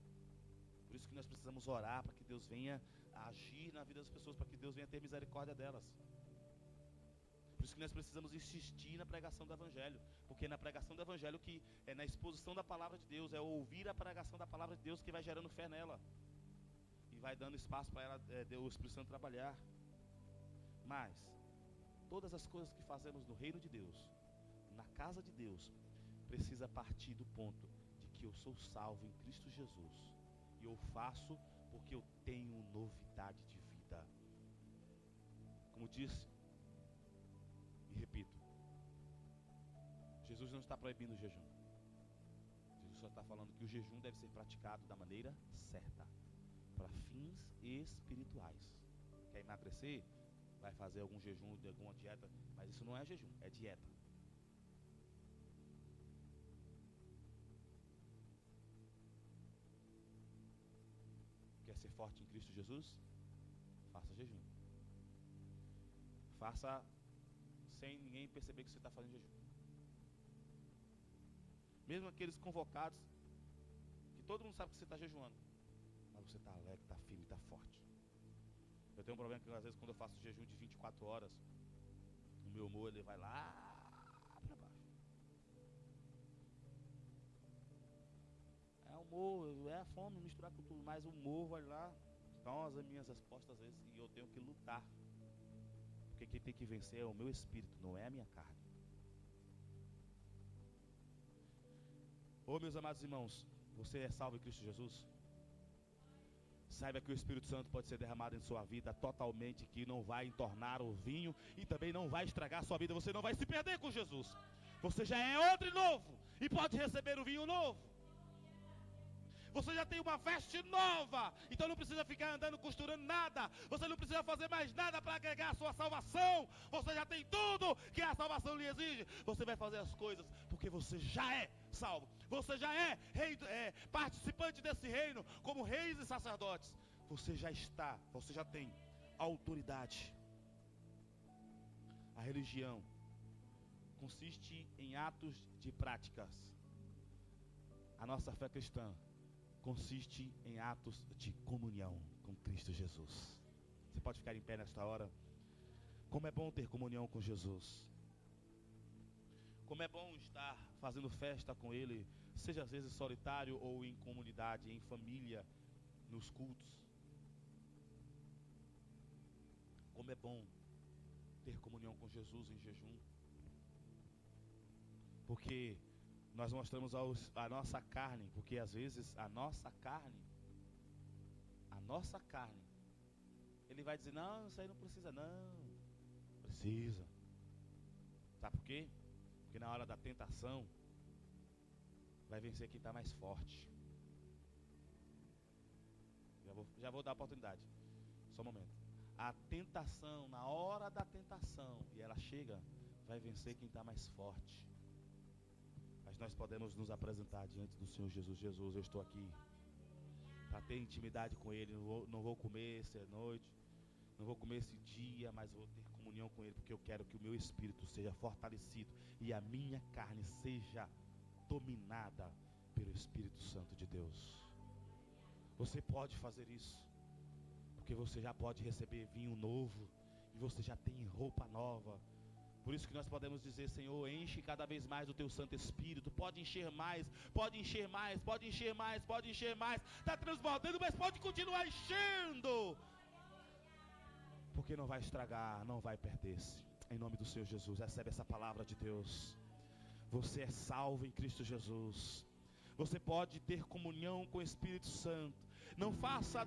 Por isso que nós precisamos orar para que Deus venha agir na vida das pessoas, para que Deus venha ter misericórdia delas. Por isso que nós precisamos insistir na pregação do Evangelho, porque é na pregação do Evangelho que é na exposição da palavra de Deus, é ouvir a pregação da palavra de Deus que vai gerando fé nela e vai dando espaço para ela, o Espírito Santo trabalhar. Mas todas as coisas que fazemos no reino de Deus, na casa de Deus, precisa partir do ponto de que eu sou salvo em Cristo Jesus e eu faço porque eu tenho novidade de vida. Como disse e repito, Jesus não está proibindo o jejum. Jesus só está falando que o jejum deve ser praticado da maneira certa, para fins espirituais. quer emagrecer, vai fazer algum jejum, de alguma dieta, mas isso não é jejum, é dieta. Quer ser forte em Cristo Jesus? Faça jejum. Faça sem ninguém perceber que você está fazendo jejum. Mesmo aqueles convocados, que todo mundo sabe que você está jejuando, mas você está alegre, está firme, está forte. Eu tenho um problema que às vezes quando eu faço jejum de 24 horas, o meu humor ele vai lá para baixo. É o humor, é a fome misturar com tudo, mas o humor vai lá. Então as minhas respostas às vezes, e eu tenho que lutar. Porque quem tem que vencer é o meu espírito, não é a minha carne. Ô meus amados irmãos, você é salvo em Cristo Jesus? Saiba que o Espírito Santo pode ser derramado em sua vida totalmente, que não vai entornar o vinho e também não vai estragar a sua vida. Você não vai se perder com Jesus. Você já é outro novo e pode receber o vinho novo. Você já tem uma veste nova, então não precisa ficar andando costurando nada. Você não precisa fazer mais nada para agregar a sua salvação. Você já tem tudo que a salvação lhe exige. Você vai fazer as coisas porque você já é salvo. Você já é, participante desse reino, como reis e sacerdotes. Você já está, você já tem autoridade. A religião consiste em atos de práticas. A nossa fé cristã consiste em atos de comunhão com Cristo Jesus. Você pode ficar em pé nesta hora. Como é bom ter comunhão com Jesus. Como é bom estar fazendo festa com Ele, seja às vezes solitário ou em comunidade, em família, nos cultos. Como é bom ter comunhão com Jesus em jejum. Porque nós mostramos a nossa carne, porque às vezes a nossa carne, ele vai dizer, não, isso aí não precisa não. Precisa. Sabe por quê? Porque na hora da tentação, vai vencer quem está mais forte. Já vou dar a oportunidade. Só um momento. A tentação, na hora da tentação, e ela chega, vai vencer quem está mais forte. Mas nós podemos nos apresentar diante do Senhor Jesus. Jesus, eu estou aqui para ter intimidade com Ele. Não vou comer essa noite, não vou comer esse dia, mas vou ter comunhão com Ele, porque eu quero que o meu espírito seja fortalecido e a minha carne seja dominada pelo Espírito Santo de Deus. Você pode fazer isso, porque você já pode receber vinho novo e você já tem roupa nova. Por isso que nós podemos dizer, Senhor, enche cada vez mais o Teu Santo Espírito. Pode encher mais, pode encher mais, pode encher mais, pode encher mais. Está transbordando, mas pode continuar enchendo. Porque não vai estragar, não vai perder-se. Em nome do Senhor Jesus, recebe essa palavra de Deus. Você é salvo em Cristo Jesus. Você pode ter comunhão com o Espírito Santo. Não faça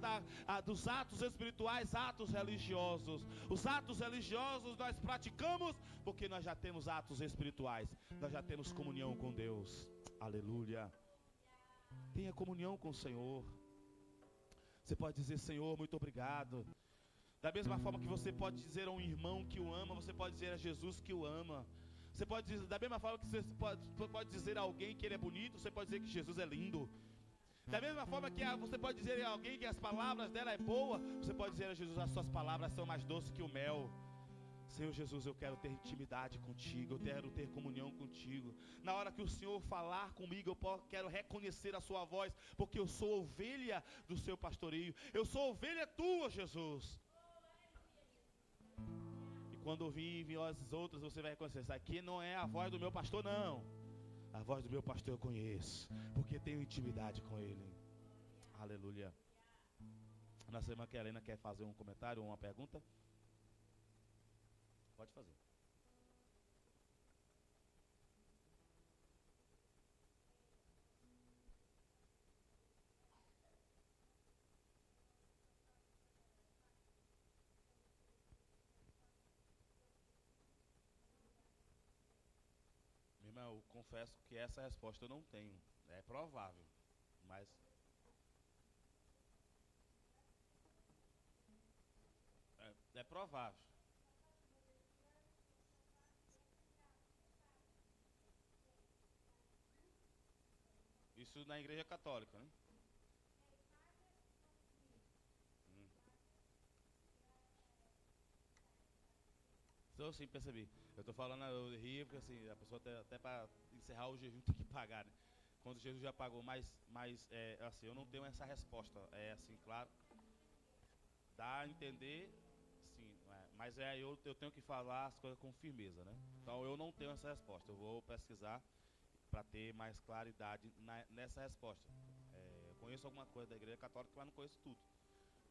dos atos espirituais atos religiosos. Os atos religiosos nós praticamos porque nós já temos atos espirituais. Nós já temos comunhão com Deus. Aleluia. Tenha comunhão com o Senhor. Você pode dizer, Senhor, muito obrigado. Da mesma forma que você pode dizer a um irmão que o ama, você pode dizer a Jesus que o ama. Você pode dizer, da mesma forma que você pode dizer a alguém que ele é bonito, você pode dizer que Jesus é lindo. Da mesma forma que você pode dizer a alguém que as palavras dela é boa, você pode dizer a Jesus, as suas palavras são mais doces que o mel. Senhor Jesus, eu quero ter intimidade contigo, eu quero ter comunhão contigo. Na hora que o Senhor falar comigo, eu quero reconhecer a sua voz, porque eu sou ovelha do seu pastoreio. Eu sou ovelha tua, Jesus. E quando ouvir vozes outras, você vai reconhecer, isso aqui não é a voz do meu pastor, não. A voz do meu pastor eu conheço, porque tenho intimidade com ele. Aleluia. Nossa irmã Helena quer fazer um comentário ou uma pergunta? Pode fazer. Minha irmã, eu confesso que essa resposta eu não tenho. É provável, mas... provável. Isso na igreja católica, né? Então, sim, percebi. Eu tô falando, eu rio, porque assim, a pessoa até para encerrar o jejum tem que pagar, né? Quando Jesus já pagou, mas assim, eu não tenho essa resposta. É assim, claro, dá a entender, sim, mas eu tenho que falar as coisas com firmeza, né? Então eu não tenho essa resposta. Eu vou pesquisar para ter mais claridade nessa resposta. Eu conheço alguma coisa da igreja católica, mas não conheço tudo.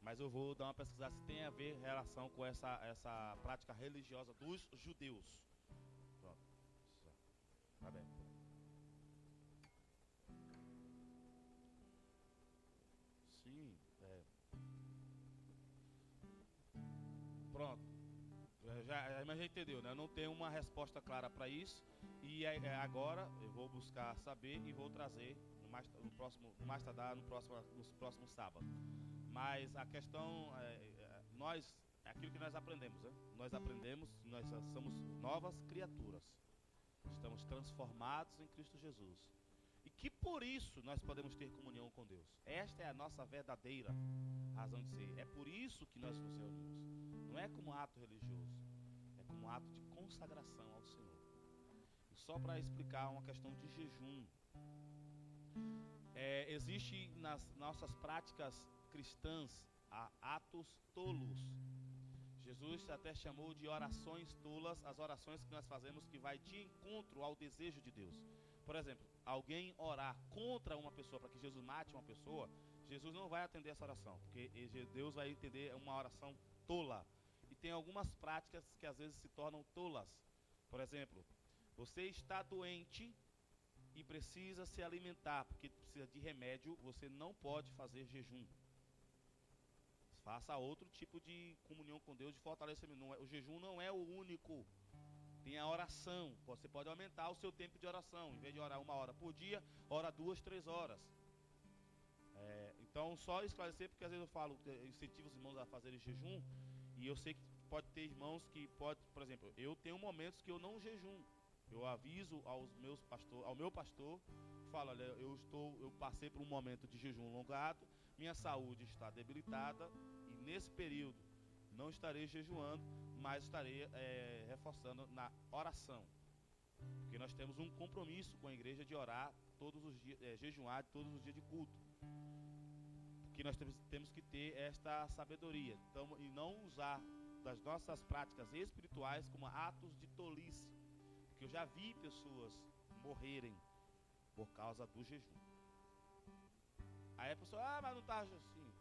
Mas eu vou dar uma pesquisada se tem a ver relação com essa prática religiosa dos judeus. Pronto. Tá bem. Sim, Pronto. Mas já entendeu, né? Eu não tenho uma resposta clara para isso. E agora eu vou buscar saber e vou trazer no próximo sábado. Mas a questão é aquilo que nós aprendemos, né? Nós aprendemos, nós somos novas criaturas. Estamos transformados em Cristo Jesus. E que por isso nós podemos ter comunhão com Deus. Esta é a nossa verdadeira razão de ser. É por isso que nós nos reunimos. Não é como ato religioso, é como ato de consagração ao Senhor. E só para explicar uma questão de jejum. Existe nas nossas práticas cristãs atos tolos. Jesus até chamou de orações tolas as orações que nós fazemos que vai de encontro ao desejo de Deus. Por exemplo, alguém orar contra uma pessoa para que Jesus mate uma pessoa, Jesus não vai atender essa oração, porque Deus vai entender uma oração tola. E tem algumas práticas que às vezes se tornam tolas. Por exemplo, você está doente e precisa se alimentar, porque precisa de remédio, você não pode fazer jejum. Faça outro tipo de comunhão com Deus, de fortalecimento. O jejum não é o único. Tem a oração. Você pode aumentar o seu tempo de oração. Em vez de orar 1 hora por dia, ora 2, 3 horas. Então, só esclarecer, porque às vezes eu falo, incentivo os irmãos a fazerem jejum, e eu sei que pode ter irmãos que pode, por exemplo, eu tenho momentos que eu não jejum. Eu aviso ao meu pastor, falo, olha, eu passei por um momento de jejum alongado, minha saúde está debilitada e nesse período não estarei jejuando, mas estarei reforçando na oração, porque nós temos um compromisso com a igreja de orar todos os dias, jejuar todos os dias de culto, porque nós temos que ter esta sabedoria, então, e não usar das nossas práticas espirituais como atos de tolice, porque eu já vi pessoas morrerem por causa do jejum. Aí a pessoa, mas não está assim.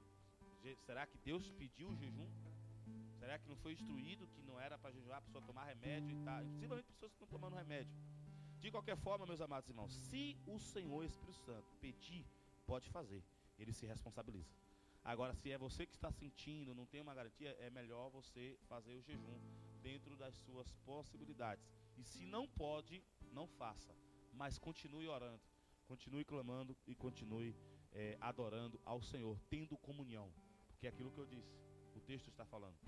Será que Deus pediu o jejum? Será que não foi instruído que não era para jejuar, a pessoa tomar remédio e tal? Principalmente pessoas que estão tomando remédio. De qualquer forma, meus amados irmãos, se o Senhor Espírito Santo pedir, pode fazer. Ele se responsabiliza. Agora, se é você que está sentindo, não tem uma garantia, é melhor você fazer o jejum dentro das suas possibilidades. E se não pode, não faça. Mas continue orando, continue clamando e continue adorando ao Senhor, tendo comunhão, porque é aquilo que eu disse, o texto está falando,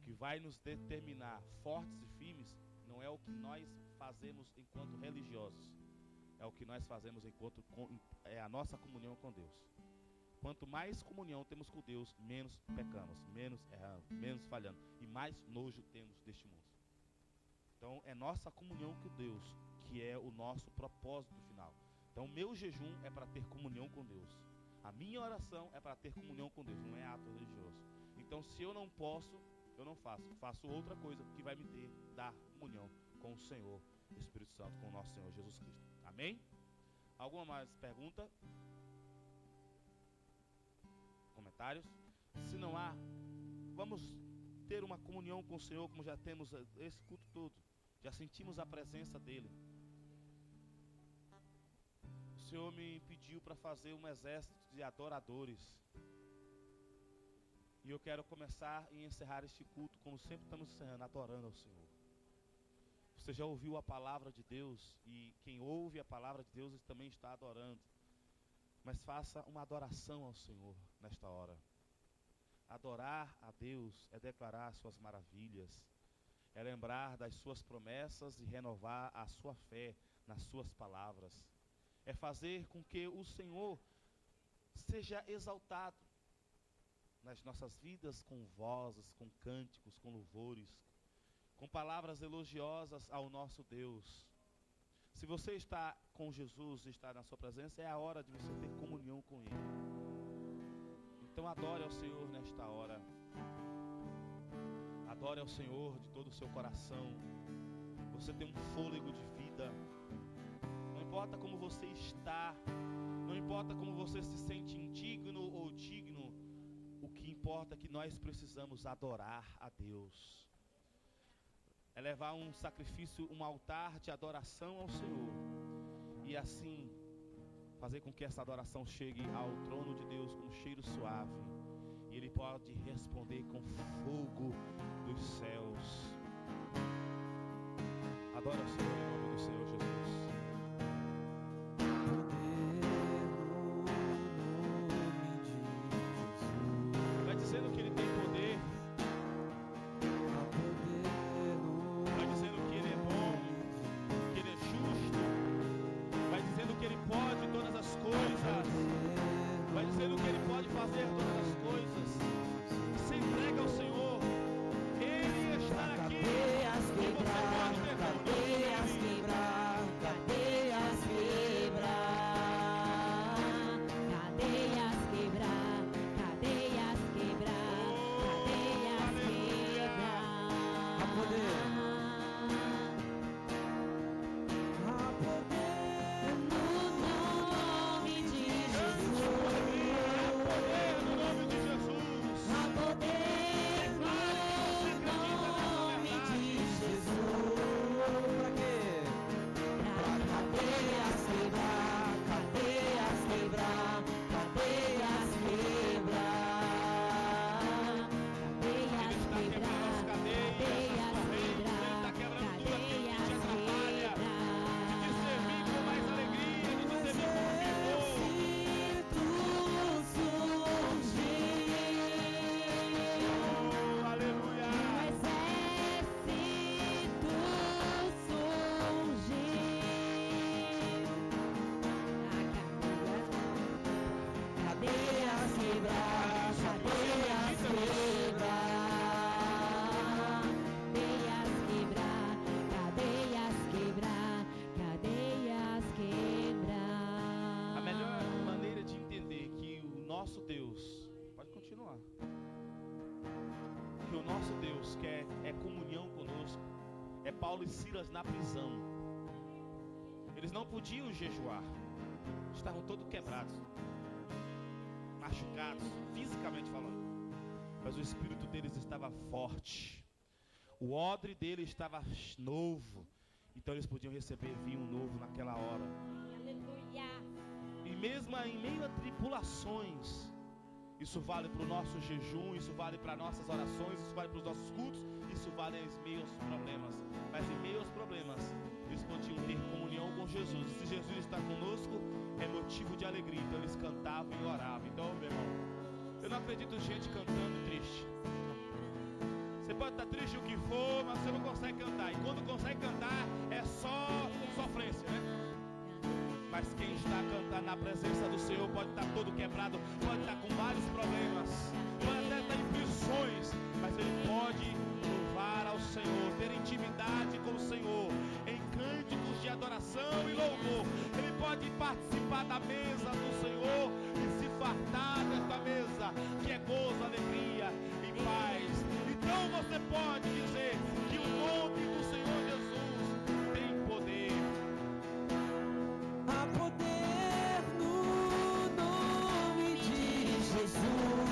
que vai nos determinar fortes e firmes, não é o que nós fazemos enquanto religiosos, é o que nós fazemos enquanto a nossa comunhão com Deus. Quanto mais comunhão temos com Deus, menos pecamos, menos erramos, menos falhando e mais nojo temos deste mundo. Então é nossa comunhão com Deus que é o nosso propósito final. Então, o meu jejum é para ter comunhão com Deus. A minha oração é para ter comunhão com Deus, não é ato religioso. Então, se eu não posso, eu não faço. Faço outra coisa que vai me dar comunhão com o Senhor, Espírito Santo, com o nosso Senhor Jesus Cristo. Amém? Alguma mais pergunta? Comentários? Se não há, vamos ter uma comunhão com o Senhor, como já temos esse culto todo. Já sentimos a presença dEle. O Senhor me pediu para fazer um exército de adoradores. E eu quero começar e encerrar este culto, como sempre estamos encerrando, adorando ao Senhor. Você já ouviu a palavra de Deus, e quem ouve a palavra de Deus também está adorando. Mas faça uma adoração ao Senhor nesta hora. Adorar a Deus é declarar suas maravilhas, é lembrar das suas promessas e renovar a sua fé nas suas palavras. É fazer com que o Senhor seja exaltado nas nossas vidas com vozes, com cânticos, com louvores, com palavras elogiosas ao nosso Deus. Se você está com Jesus, está na sua presença, é a hora de você ter comunhão com Ele. Então adore ao Senhor nesta hora. Adore ao Senhor de todo o seu coração. Você tem um fôlego de vida. Não importa como você está, não importa como você se sente indigno ou digno, o que importa é que nós precisamos adorar a Deus. É levar um sacrifício, um altar de adoração ao Senhor. E assim, fazer com que essa adoração chegue ao trono de Deus com um cheiro suave. E Ele pode responder com fogo dos céus. Adora o Senhor em nome do Senhor Jesus. Vai dizendo que Ele tem poder. Vai dizendo que Ele é bom, que Ele é justo. Vai dizendo que Ele pode todas as coisas. Vai dizendo que Ele pode fazer todas as coisas. Se entrega ao Senhor. Ele está aqui. E você pode mergulhar. Cadeias quebrar, cadeias quebrar, Cadeias quebrar, cadeias quebrar, cadeias quebrar. Há poder. Há poder No nome de Jesus. Poder no nome de Jesus. Há poder no nome de Jesus. pra quê? Pra cadeias quebrar, cadeias quebrar, cadeias quebrar. Ele Cadeias está quebrando as quebrar, cadeias, as cadeias correntes. Ele está quebrando tudo aquilo que te atrapalha. De te servir com mais alegria, de te servir com fervor. Oh, aleluia. Cadeias quebrar, cadeias quebrar, cadeias quebrar, cadeias quebrar, cadeias quebrar. A melhor maneira de entender que o nosso Deus, pode continuar, que o nosso Deus quer é comunhão conosco, é Paulo e Silas na prisão. Eles não podiam jejuar, estavam todos quebrados, machucados, fisicamente falando, mas o espírito deles estava forte, o odre deles estava novo, então eles podiam receber vinho novo naquela hora. Aleluia. E mesmo em meio a tribulações, isso vale para o nosso jejum, isso vale para nossas orações, isso vale para os nossos cultos, isso vale em meio aos problemas. Mas em meio aos problemas, eles podiam ter comunhão com Jesus. E se Jesus está conosco, é motivo de alegria. Então eles cantavam e oravam. Então, meu irmão, eu não acredito em gente cantando triste. Você pode estar triste o que for, mas você não consegue cantar. E quando consegue cantar, é só sofrência, né? Mas quem está cantando na presença do Senhor pode estar todo quebrado, pode estar com vários problemas, pode até estar em prisões, mas ele pode louvar ao Senhor, ter intimidade com o Senhor, em cânticos de adoração e louvor. Ele pode participar da mesa do Senhor e se fartar desta mesa, que é gozo, alegria e paz. Então você pode dizer que o nome do Senhor Jesus tem poder. Há poder no nome de Jesus.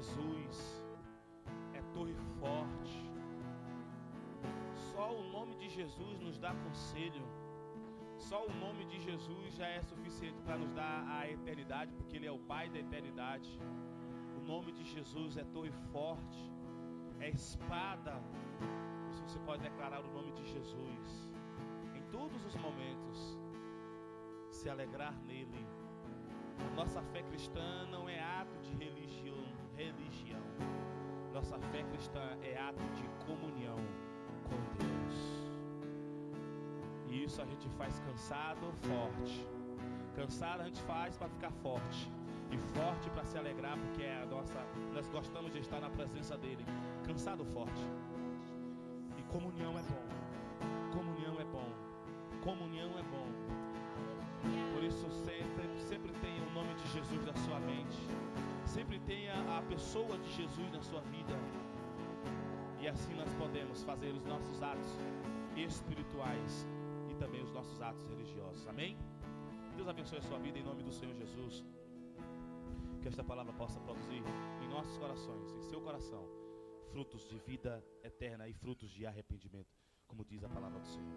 Jesus é torre forte. Só o nome de Jesus nos dá conselho. Só o nome de Jesus já é suficiente para nos dar a eternidade, porque Ele é o Pai da eternidade. O nome de Jesus é torre forte, é espada. Você pode declarar o nome de Jesus em todos os momentos, se alegrar nele. A nossa fé cristã não é ato de religião. Nossa fé cristã é ato de comunhão com Deus. E isso a gente faz cansado ou forte. Cansado a gente faz para ficar forte, e forte para se alegrar, porque nós gostamos de estar na presença dele. Cansado ou forte. E comunhão é bom. Comunhão é bom. Comunhão é bom. Por isso sempre tenha o nome de Jesus na sua mente. Sempre tenha a pessoa de Jesus na sua vida. E assim nós podemos fazer os nossos atos espirituais e também os nossos atos religiosos. Amém? Deus abençoe a sua vida em nome do Senhor Jesus. Que esta palavra possa produzir em nossos corações, em seu coração, frutos de vida eterna e frutos de arrependimento, como diz a palavra do Senhor.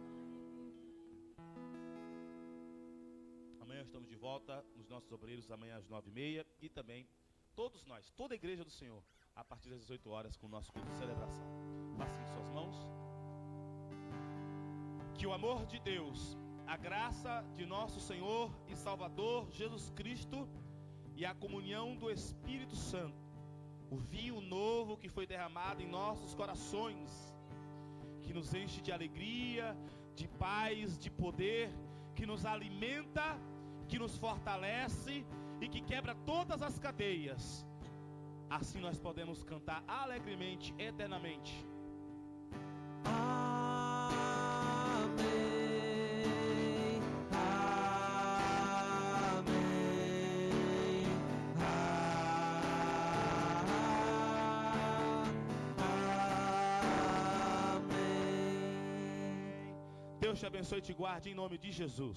Amanhã estamos de volta nos nossos obreiros, amanhã às 9h30, e também todos nós, toda a igreja do Senhor, a partir das 18 horas com o nosso culto de celebração. Faça em suas mãos. Que o amor de Deus, a graça de nosso Senhor e Salvador Jesus Cristo e a comunhão do Espírito Santo, o vinho novo que foi derramado em nossos corações, que nos enche de alegria, de paz, de poder, que nos alimenta, que nos fortalece e que quebra todas as cadeias. Assim nós podemos cantar alegremente, eternamente. Amém, amém, amém. Deus te abençoe e te guarde em nome de Jesus.